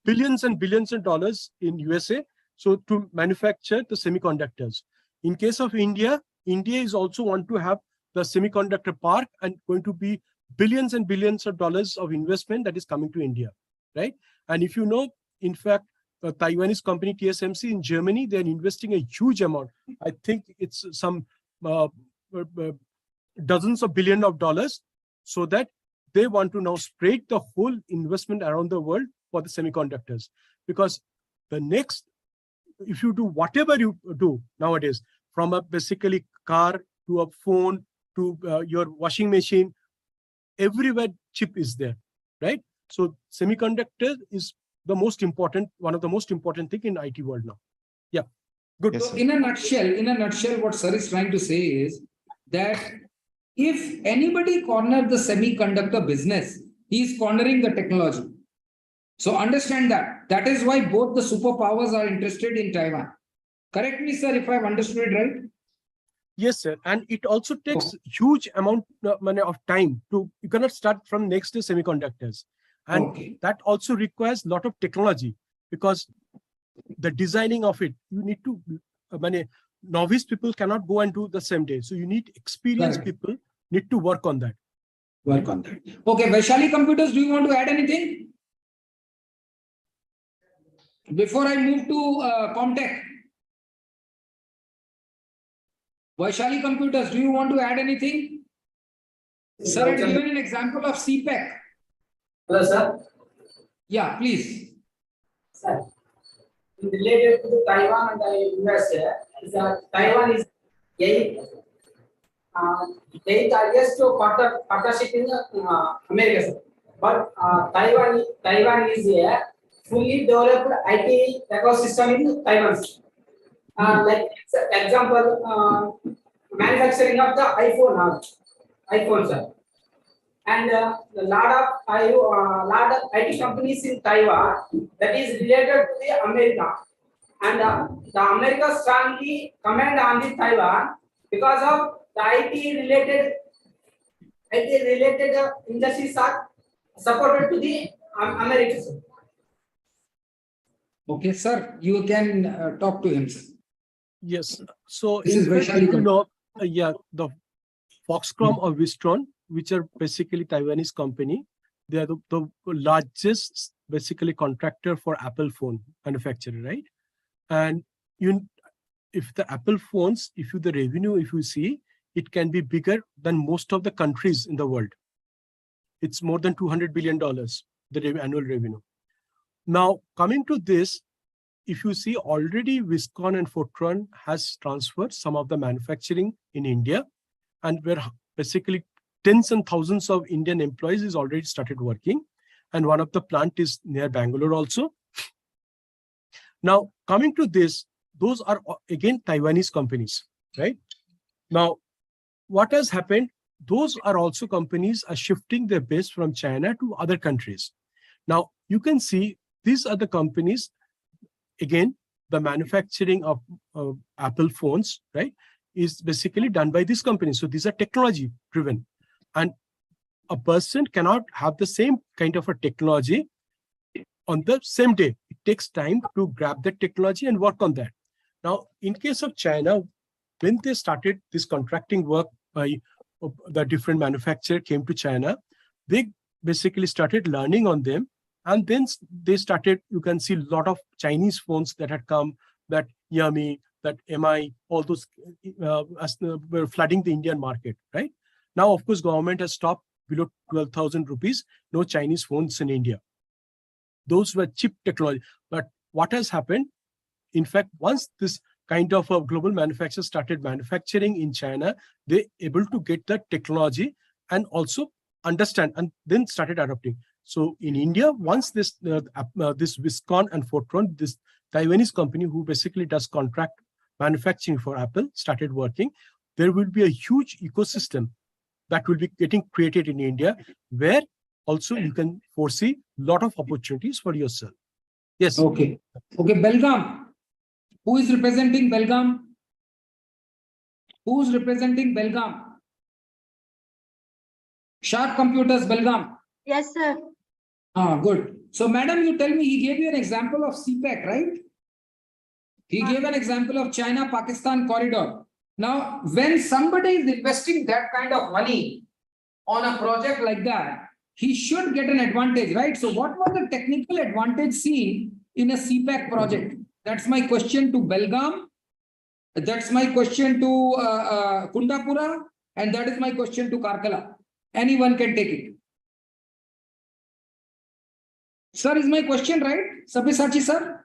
billions and billions of dollars in USA. So to manufacture the semiconductors. In case of India, India is also want to have the semiconductor park and going to be billions and billions of dollars of investment that is coming to India, right? And if you know, in fact, the Taiwanese company TSMC in Germany, they're investing a huge amount. I think it's some dozens of billions of dollars, so that they want to now spread the whole investment around the world for the semiconductors. Because the next, if you do whatever you do nowadays, from a basically car to a phone to your washing machine, everywhere chip is there, right? So semiconductor is the most important, one of the most important thing in IT world now. Yeah, good. So in a nutshell, what sir is trying to say is that if anybody corner the semiconductor business, he is cornering the technology. So understand that. That is why both the superpowers are interested in Taiwan. Correct me, sir, if I've understood it right. Yes, sir. And it also takes huge amount of time to, you cannot start from next day semiconductors. And that also requires a lot of technology, because the designing of it, you need to, novice people cannot go and do the same day. So you need experienced people, need to work on that. Work on that. Okay, Vaishali Computers, do you want to add anything? Before I move to Comtech. Vaishali Computers, do you want to add anything? Sir, I given an example of CPEC. Hello, sir. Yeah, please. Sir, related to Taiwan and the USA, Taiwan is eighth highest partnership in America, sir. But Taiwan is a fully developed IT ecosystem in Taiwan. Like example, manufacturing of the iPhone, sir. And a lot of IT companies in Taiwan that is related to the America, and the America strongly comment on the Taiwan because of the IT related industries are supported to the America. Okay, sir, you can talk to him, sir. Yes. So This in is fact, Vaishali if you Kumar. know, yeah, the Foxconn or Wistron, which are basically Taiwanese company, they are the largest basically contractor for Apple phone manufacturer, right? And if the Apple phones, if you the revenue, if you see, it can be bigger than most of the countries in the world. It's more than $200 billion, the annual revenue. Now, coming to this, if you see already Viscon and Fortran has transferred some of the manufacturing in India, and where basically tens and thousands of Indian employees is already started working. And one of the plant is near Bangalore also. Now, coming to this, those are again Taiwanese companies, right? Now, what has happened? Those are also companies are shifting their base from China to other countries. Now, you can see these are the companies, again, the manufacturing of Apple phones, right, is basically done by this company. So these are technology driven. And a person cannot have the same kind of a technology on the same day. It takes time to grab that technology and work on that. Now, in case of China, when they started this contracting work by the different manufacturer came to China, they basically started learning on them. And then they started, you can see a lot of Chinese phones that had come, that Yummy, that MI, all those were flooding the Indian market, right? Now, of course, government has stopped below 12,000 rupees, no Chinese phones in India. Those were cheap technology. But what has happened? In fact, once this kind of a global manufacturer started manufacturing in China, they able to get the technology and also understand and then started adopting. So in India, once this Viscon and Fortran, this Taiwanese company who basically does contract manufacturing for Apple started working, there will be a huge ecosystem that will be getting created in India, where also you can foresee a lot of opportunities for yourself. Yes. Okay. Okay, Belgaum. Who is representing Belgaum? Who's representing Belgaum? Sharp Computers, Belgaum. Yes, sir. Good. So, madam, you tell me, he gave you an example of CPEC, right? He gave an example of China-Pakistan corridor. Now, when somebody is investing that kind of money on a project like that, he should get an advantage, right? So, what was the technical advantage seen in a CPEC project? That's my question to Belgaum. That's my question to Kundapura. And that is my question to Karkala. Anyone can take it. Sir, is my question right? Sabyasachi, sir?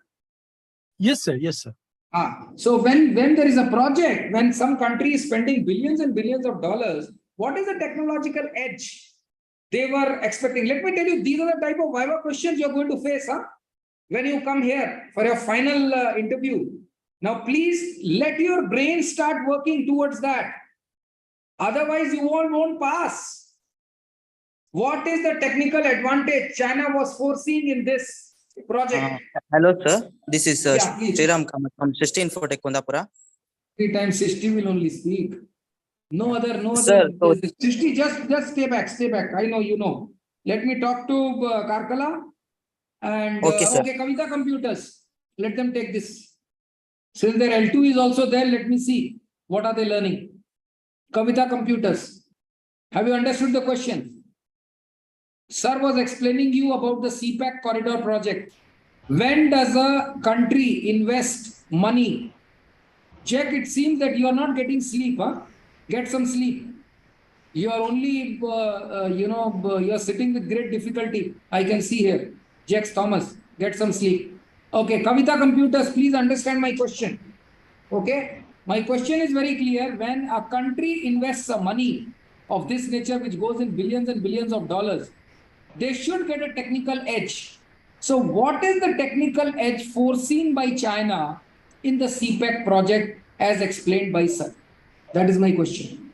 Yes, sir. Yes, sir. So when there is a project, when some country is spending billions and billions of dollars, what is the technological edge they were expecting? Let me tell you, these are the type of Viva questions you're going to face, huh? When you come here for your final interview. Now, please let your brain start working towards that. Otherwise, you all won't pass. What is the technical advantage China was foreseeing in this project? Hello, sir. This is please. Sriram Kamath from 16 for Kundapura. 3 times 60 will only speak. No other. Sir, so 60, just stay back. I know you know. Let me talk to Karkala. And Okay, sir. okay, Kavita Computers. Let them take this. Since their L2 is also there, let me see. What are they learning? Kavita Computers. Have you understood the question? Sir was explaining you about the CPEC corridor project. When does a country invest money? Check, it seems that you are not getting sleep. Huh? Get some sleep. You are only, you are sitting with great difficulty. I can see here. Jax Thomas, get some sleep. Okay, Kavita Computers, please understand my question. Okay, my question is very clear. When a country invests some money of this nature, which goes in billions and billions of dollars, they should get a technical edge. So what is the technical edge foreseen by China in the CPEC project as explained by Sir? That is my question.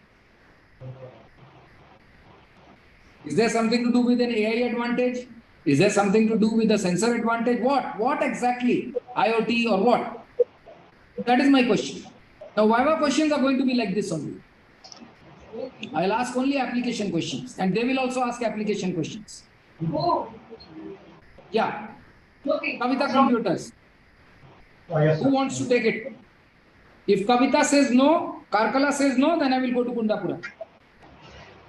Is there something to do with an AI advantage? Is there something to do with a sensor advantage? What exactly? IoT or what? That is my question. Now, Viva questions are going to be like this only. I'll ask only application questions and they will also ask application questions. Yeah. Kavita Computers. Who wants to take it? If Kavita says no, Karkala says no, then I will go to Kundapura.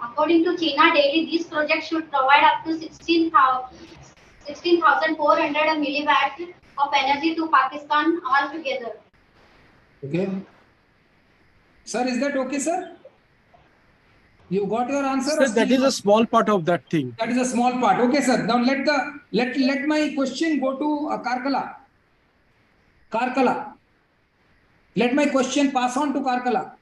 According to China Daily, this project should provide up to 16,400 milliwatt of energy to Pakistan altogether. Okay. Sir, is that okay, sir? You got your answer? Sir, that is a small part of that thing. That is a small part. Okay, sir. Now let my question go to Karkala. Karkala. Let my question pass on to Karkala.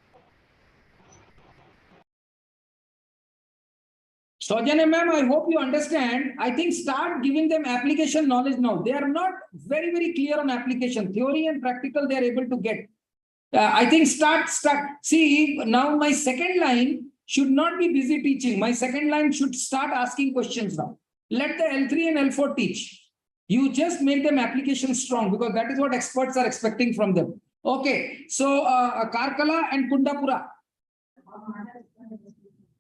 Saujanya ma'am, I hope you understand. I think start giving them application knowledge now. They are not very, very clear on application. Theory and practical they are able to get. I think start. See, now my second line should not be busy teaching. My second line should start asking questions now. Let the L3 and L4 teach. You just make them application strong because that is what experts are expecting from them. Okay, so Karkala and Kundapura.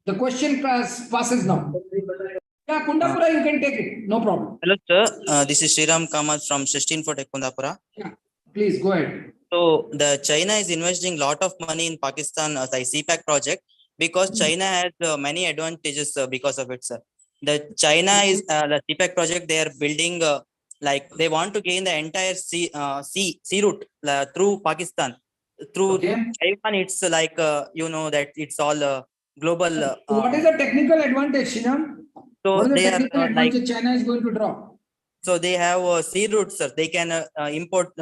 The question passes now. Yeah, Kundapura, you can take it. No problem. Hello, sir. This is Sriram Kamath from 16 for Kundapura. Yeah, please go ahead. So the China is investing lot of money in Pakistan as the CPAC project because China has many advantages because of it, sir. The China is the CPAC project. They are building like they want to gain the entire sea route through Pakistan. Through Taiwan, it's like you know that it's all global. What is the technical advantage, Shinam? So what is the they technical are advantage China is going to draw? So they have sea routes, sir. They can import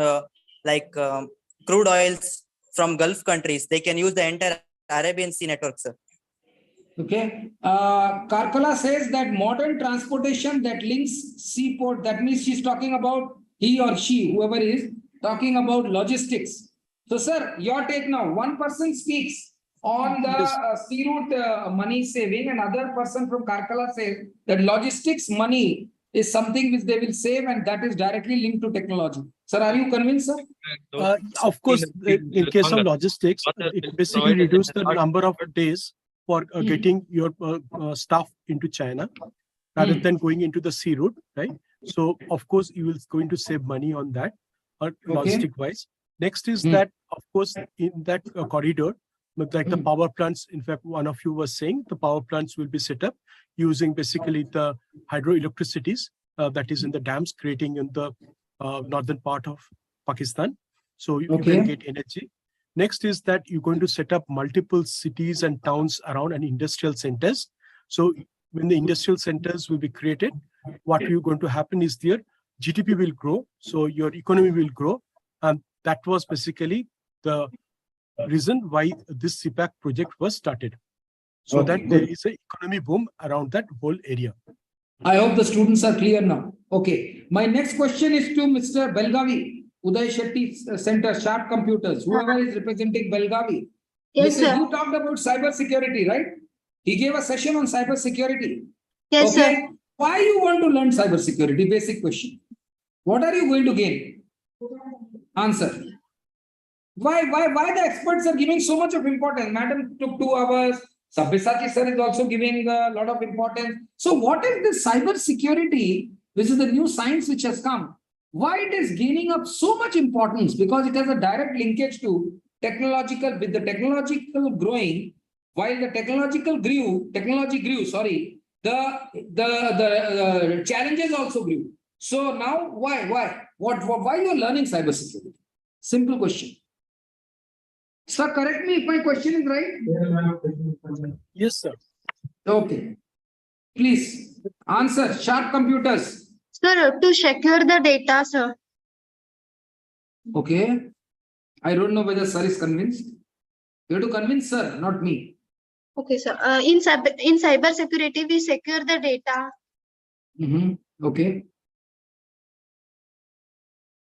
crude oils from Gulf countries. They can use the entire Arabian Sea network, sir. Okay. Karkala says that modern transportation that links seaport, that means she's talking about he or she, whoever is talking about logistics. So, sir, your take now. One person speaks on the sea route money saving, and other person from Karkala says that logistics money is something which they will save, and that is directly linked to technology. Sir, are you convinced, sir? Of course, in case of logistics, it basically reduces the number of days for getting your stuff into China rather than going into the sea route, right? So, of course, you will going to save money on that, logistic wise. Next is that, of course, in that corridor, like the power plants, in fact, one of you was saying the power plants will be set up using basically the hydroelectricities that is in the dams creating in the northern part of Pakistan. So you can get energy. Next is that you're going to set up multiple cities and towns around and industrial centers. So when the industrial centers will be created, what you're going to happen is their GDP will grow. So your economy will grow. And that was basically the reason why this CPAC project was started. So that there is an economy boom around that whole area. I hope the students are clear now. Okay. My next question is to Mr. Belgavi, Uday Shetty Center, Sharp Computers, whoever is representing Belgavi. Yes, sir. You talked about cyber security, right? He gave a session on cyber security. Yes, sir. Why you want to learn cyber security? Basic question. What are you going to gain? Answer. Why the experts are giving so much of importance? Madam took 2 hours. Sabyasachi sir is also giving a lot of importance. So what is this cyber security, which is the new science which has come? Why it is gaining up so much importance? Because it has a direct linkage to technological, with the technological growing, while the technology grew, sorry, the challenges also grew. So now why you are learning cyber security? Simple question. Sir, correct me if my question is right. Yes, sir. Okay. Please answer. Sharp Computers. Sir, to secure the data, sir. Okay. I don't know whether sir is convinced. You have to convince sir, not me. Okay, sir. In cyber security, we secure the data. Okay.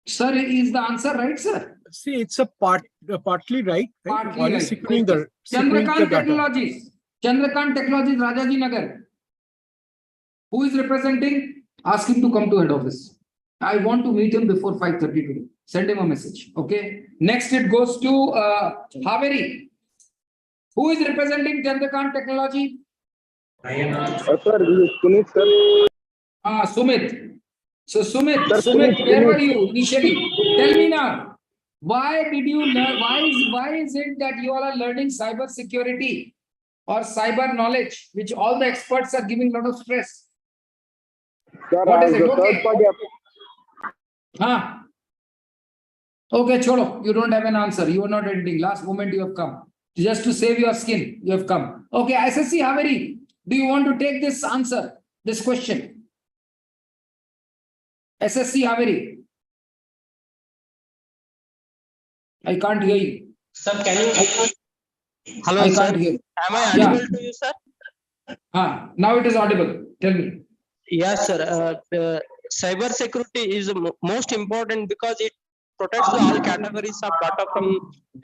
Sir, is the answer right, sir? See, it's a partly right. Partly One right. is securing the Chandrakant data. Technologies. Chandrakant Technologies, Rajaji Nagar. Who is representing? Ask him to come to head office. I want to meet him before 5:30 today. Send him a message. Okay. Next, it goes to Haveri. Who is representing Chandrakant Technology? Sir, this is Sumit, sir. Sumit. So Sumit, Sir, Sumit, Sumit, where were Sumit. you initially? Tell me now. Why did you learn? Why is it that you all are learning cyber security or cyber knowledge, which all the experts are giving a lot of stress? Sir, What is as it? a Okay. third party. Huh? Okay, Cholo, you don't have an answer. You are not editing. Last moment you have come. Just to save your skin, you have come. Okay, SSC Haveri, do you want to take this answer, this question? SSC Haveri. I can't hear you. Sir, can you? Hello, I sir. can't hear. Am I Yeah. audible to you, sir? Now it is audible. Tell me. Yes, sir. Cyber security is most important because it protects all categories of data from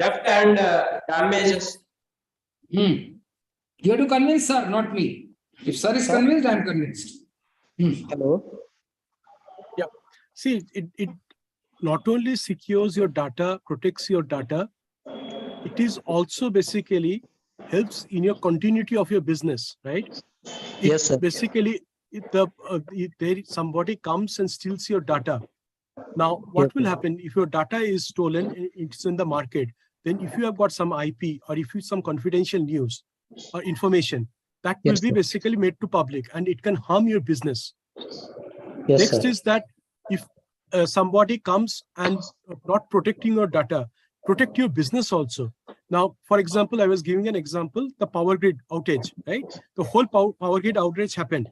theft and damages. You have to convince sir, not me. If sir is convinced, I am convinced. Hello. Yeah. See, it not only secures your data, protects your data, it is also basically helps in your continuity of your business, right? Yes, sir. Basically, somebody comes and steals your data. Now, what will happen if your data is stolen, it's in the market, then if you have got some IP or if you some confidential news or information, that will be basically made to public and it can harm your business. Yes, Next sir. is that if somebody comes and not protecting your data, protect your business also. Now, for example, I was giving an example, the power grid outage, right? The whole power grid outage happened.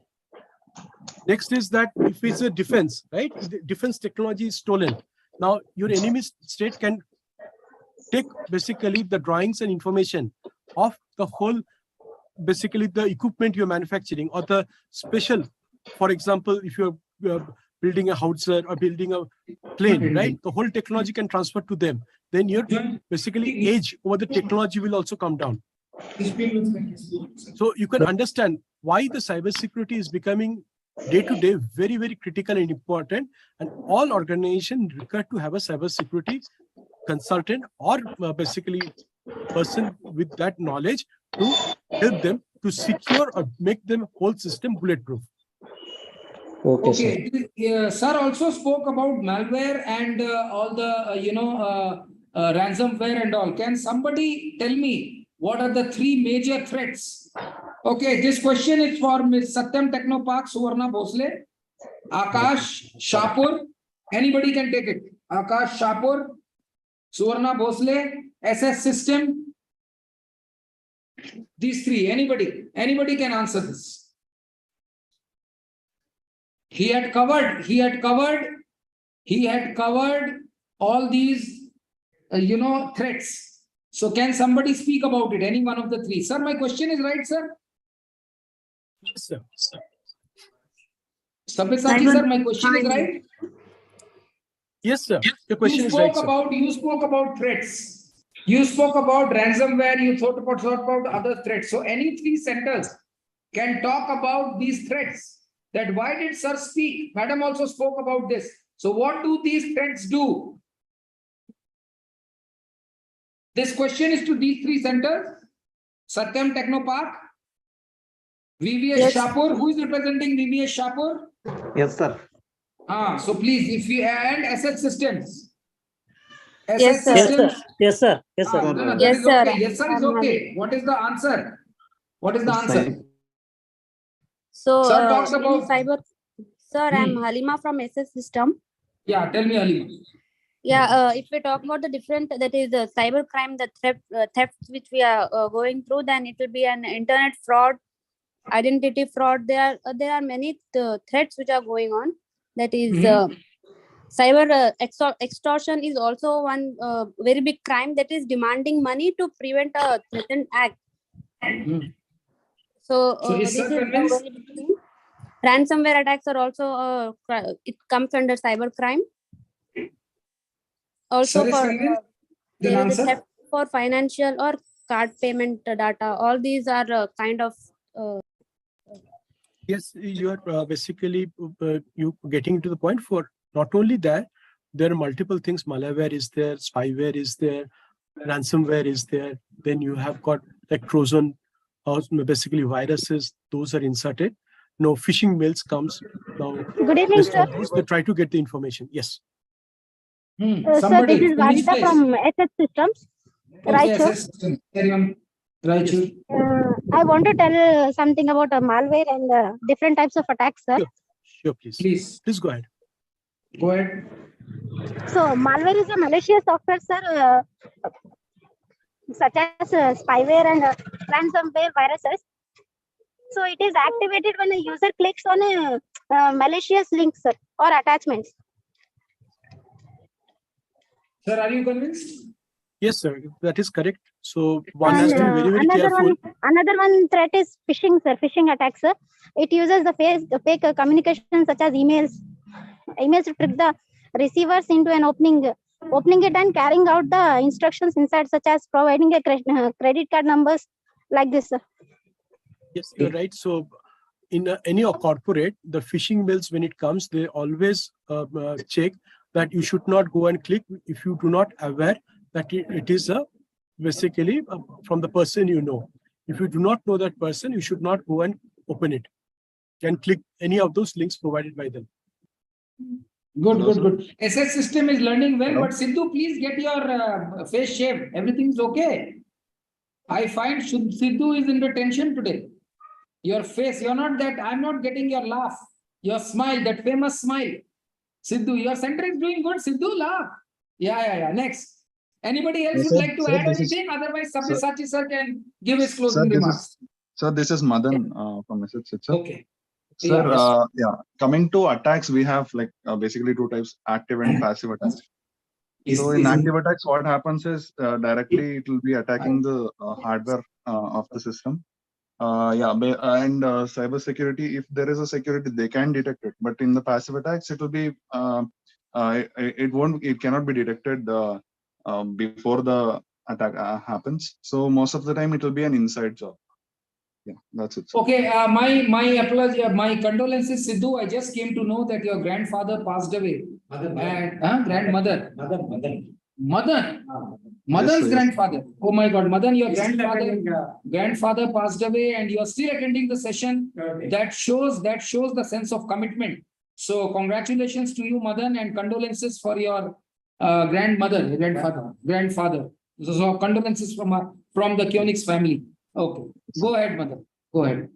Next is that if it's a defense, right? The defense technology is stolen. Now, your enemy state can take basically the drawings and information of the whole, basically the equipment you're manufacturing or the special, for example, if you're building a howitzer or building a plane, right? The whole technology can transfer to them. Then your basically age over the technology will also come down. So you can understand why the cybersecurity is becoming day to day very, very critical and important. And all organizations require to have a cybersecurity consultant or basically person with that knowledge to help them to secure or make them whole system bulletproof. Okay, sir also spoke about malware and all the ransomware and all. Can somebody tell me what are the three major threats? Okay, this question is for Ms. Satyam Technopark Suvarna Bhosle, Akash Shapur. Anybody can take it. Akash Shapur, Suvarna Bhosle, SS System. These three. Anybody can answer this. He had covered all these, threats. So can somebody speak about it? Any one of the three? Sir, my question is right, sir? Yes, sir. Sabyasachi, sir, my question is right? Yes, sir. The question is right, sir. You spoke about threats. You spoke about ransomware. You thought about other threats. So any three centers can talk about these threats. That why did sir speak? Madam also spoke about this. So what do these threats do? This question is to these three centers. Satyam Technopark, VVS Shapur. Who is representing VVS Shapur? Yes, sir. So please, if you and SS Systems. Yes, sir. Systems. Yes, sir. Yes, sir. No, that Yes, is sir. okay. Yes, sir is okay. What is the answer? What is the answer? So, Sir talks in about cyber, sir, I'm Halima from SS System. Yeah, tell me, Halima. Yeah, if we talk about the different, that is the cyber crime, the theft which we are going through, then it will be an internet fraud, identity fraud. There are many threats which are going on. That is cyber extortion is also one very big crime, that is demanding money to prevent a threatened act. So is this sir is convinced? a very big thing. Ransomware attacks are also it comes under cyber crime. Also, Sir is for convinced? Then there is a answer. theft for financial or card payment data. All these are kind of. Yes, you are basically you getting to the point. For not only that, there are multiple things. Malware is there, spyware is there, ransomware is there. Then you have got like Trojan, basically viruses. Those are inserted. No, phishing mails comes now. Good evening, Based on sir. those, they try to get the information. Yes. Sir, Somebody this is from which Vanita place? from SS Systems, Okay, Raichur. SS system. Carry on. Raichur. I want to tell something about malware and different types of attacks, sir. Sure, please. Please go ahead. Go ahead. So, malware is a malicious software, sir, such as spyware and ransomware viruses. So, it is activated when a user clicks on a malicious link, sir, or attachments. Sir, are you convinced? Yes, sir, that is correct. So one has to be very, very another careful. Another one threat is phishing, sir. Phishing attacks, sir. It uses the fake communication such as emails to trick the receivers into an opening it and carrying out the instructions inside, such as providing a credit card numbers like this, sir. Yes, you're right. So in any corporate, the phishing mails, when it comes, they always check that you should not go and click if you do not aware that it is basically from the person you know. If you do not know that person, you should not go and open it and click any of those links provided by them. Good. SS system is learning well, but Sidhu, please get your face shaved. Everything's okay. I find Sidhu is in the tension today. Your face, you're not that, I'm not getting your laugh. Your smile, that famous smile. Sidhu, your center is doing good. Sidhu, laugh. Yeah. Next. Anybody else would like to add anything? Otherwise, Sabyasachi sir can give his closing remarks. Sir, this is Madan from SS. Okay. Sir, coming to attacks, we have like basically two types, active and passive attacks. So in active attacks, what happens is directly it will be attacking the hardware of the system. And cyber security, if there is a security, they can detect it. But in the passive attacks, it will be it cannot be detected before the attack happens. So most of the time, it will be an inside job. Yeah, that's it. Okay, my apology, my condolences, Sidhu. I just came to know that your grandfather passed away. Grandmother. Madan's grandfather. Oh my God, Madan, your grandfather passed away, and you are still attending the session. That shows the sense of commitment. So congratulations to you, Madan, and condolences for your grandfather. So condolences from the Kionix family. Okay, go ahead, Madan. Go ahead.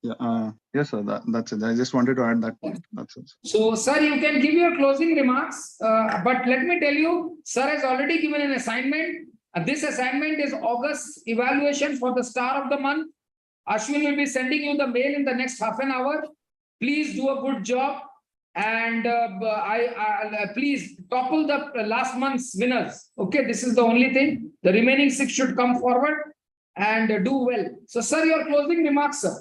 Yeah, yes, sir. That's it. I just wanted to add that point. That's it. So, sir, you can give your closing remarks, but let me tell you, sir has already given an assignment. This assignment is August evaluation for the star of the month. Ashwin will be sending you the mail in the next half an hour. Please do a good job, and please topple the last month's winners. Okay, this is the only thing. The remaining 6 should come forward and do well. So, sir, your closing remarks, sir.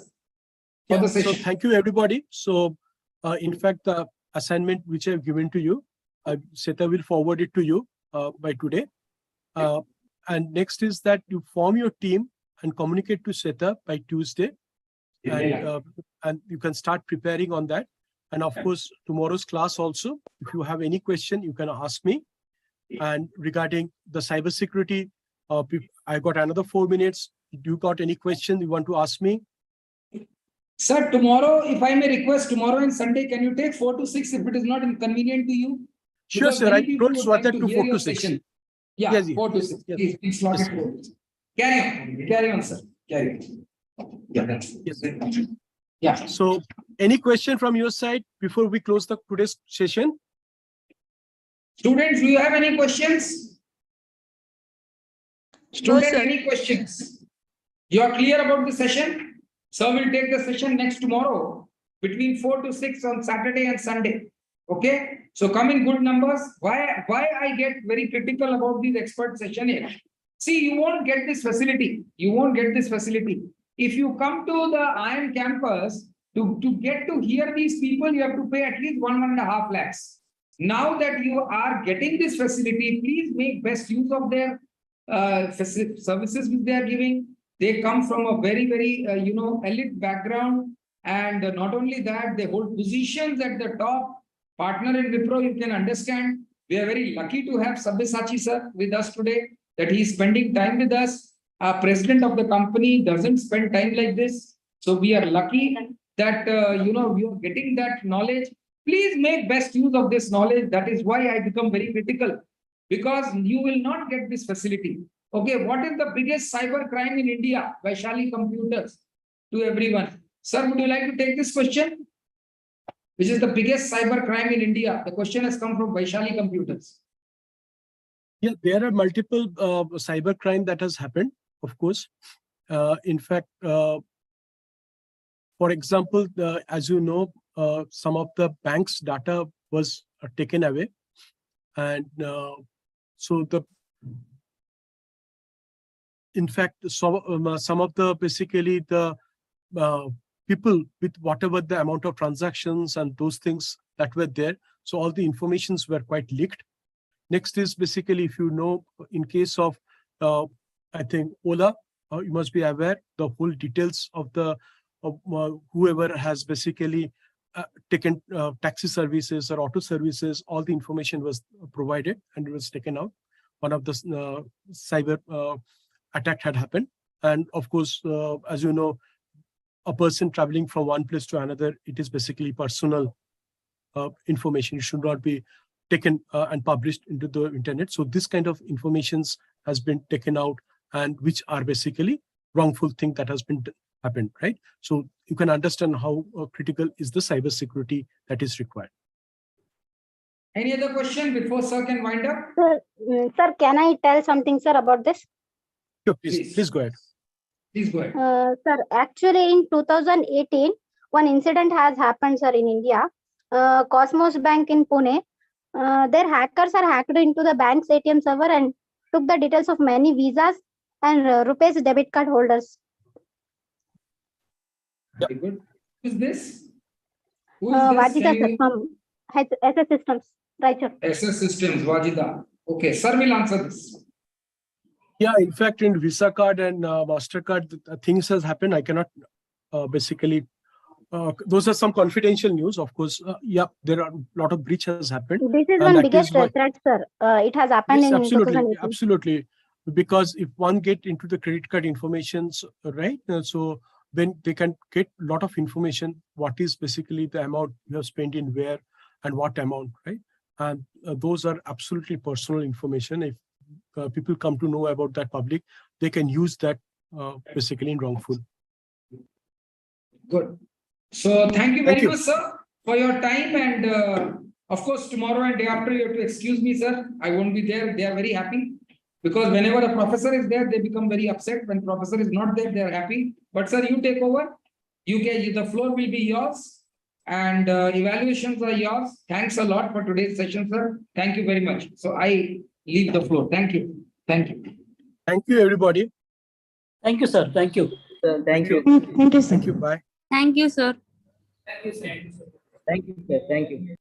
So thank you, everybody. So in fact, the assignment which I've given to you, Seta will forward it to you by today. And next is that you form your team and communicate to Seta by Tuesday. And you can start preparing on that. And of course, tomorrow's class also, if you have any question, you can ask me. And regarding the cybersecurity, I got another 4 minutes. If you got any question you want to ask me? Sir, tomorrow, if I may request, tomorrow and Sunday, can you take 4 to 6 if it is not inconvenient to you? Sure, sir. I told Swatak to 4 to 6. Yeah, yes, 4 to 6. Yes. Please slot it 4 to 6. Carry on, sir. Carry on. Yeah. So, any question from your side before we close the today's session? Students, do you have any questions? Students, any questions? You are clear about the session? So we'll take the session next tomorrow between 4 to 6 on Saturday and Sunday. Okay. So come in good numbers. Why I get very critical about these expert session here? See, you won't get this facility. If you come to the IIM campus to get to hear these people, you have to pay at least 1.5 lakhs. Now that you are getting this facility, please make best use of their services which they are giving. They come from a very, very, elite background. And not only that, they hold positions at the top. Partner in Wipro, you can understand. We are very lucky to have Sabyasachi sir with us today, that he is spending time with us. Our president of the company doesn't spend time like this. So we are lucky that, we are getting that knowledge. Please make best use of this knowledge. That is why I become very critical, because you will not get this facility. Okay, what is the biggest cyber crime in India? Vaishali Computers. To everyone. Sir, would you like to take this question? Which is the biggest cyber crime in India? The question has come from Vaishali Computers. Yeah, there are multiple cyber crime that has happened, of course. In fact, for example, as you know, some of the bank's data was taken away. And so in fact, some of the basically the people with whatever the amount of transactions and those things that were there. So all the informations were quite leaked. Next is basically, if you know, in case of, I think, Ola, you must be aware the whole details of the whoever has basically taken taxi services or auto services, all the information was provided and it was taken out. One of the cyber attack had happened. And of course, as you know, a person traveling from one place to another, it is basically personal information. It should not be taken and published into the internet. So this kind of informations has been taken out, and which are basically wrongful thing that has been happened, right? So you can understand how critical is the cyber security that is required. Any other question before sir can wind up? Sir, can I tell something, sir, about this? Sure, please go ahead. Please go ahead. Sir, actually in 2018, one incident has happened, sir, in India. Cosmos Bank in Pune, their hackers are hacked into the bank's ATM server and took the details of many visas and rupees debit card holders. Very good. Who is this? Who is this? Vajida, sir, from SS Systems, right, sir. SS Systems, Vajida. Okay, sir will answer this. Yeah, in fact, in Visa card and MasterCard, things has happened. I cannot basically, those are some confidential news, of course. Yeah, there are a lot of breach has happened. This is one biggest threat, sir. It has happened yes, in absolutely, 2018. absolutely. Because if one get into the credit card informations, right? So then they can get a lot of information. What is basically the amount you have spent in where and what amount, right? And those are absolutely personal information. If people come to know about that public, they can use that basically in wrongful. Good. So thank you very much, sir, for your time. And of course, tomorrow and day after, you have to excuse me, sir. I won't be there. They are very happy. Because whenever a professor is there, they become very upset. When professor is not there, they are happy. But sir, you take over. The floor will be yours. And evaluations are yours. Thanks a lot for today's session, sir. Thank you very much. So I leave the floor. Thank you. Thank you. Thank you, everybody. Thank you, sir. Thank you. Thank you. Thank you. Bye. Thank you, sir. Thank you, sir. Thank you, sir. Thank you.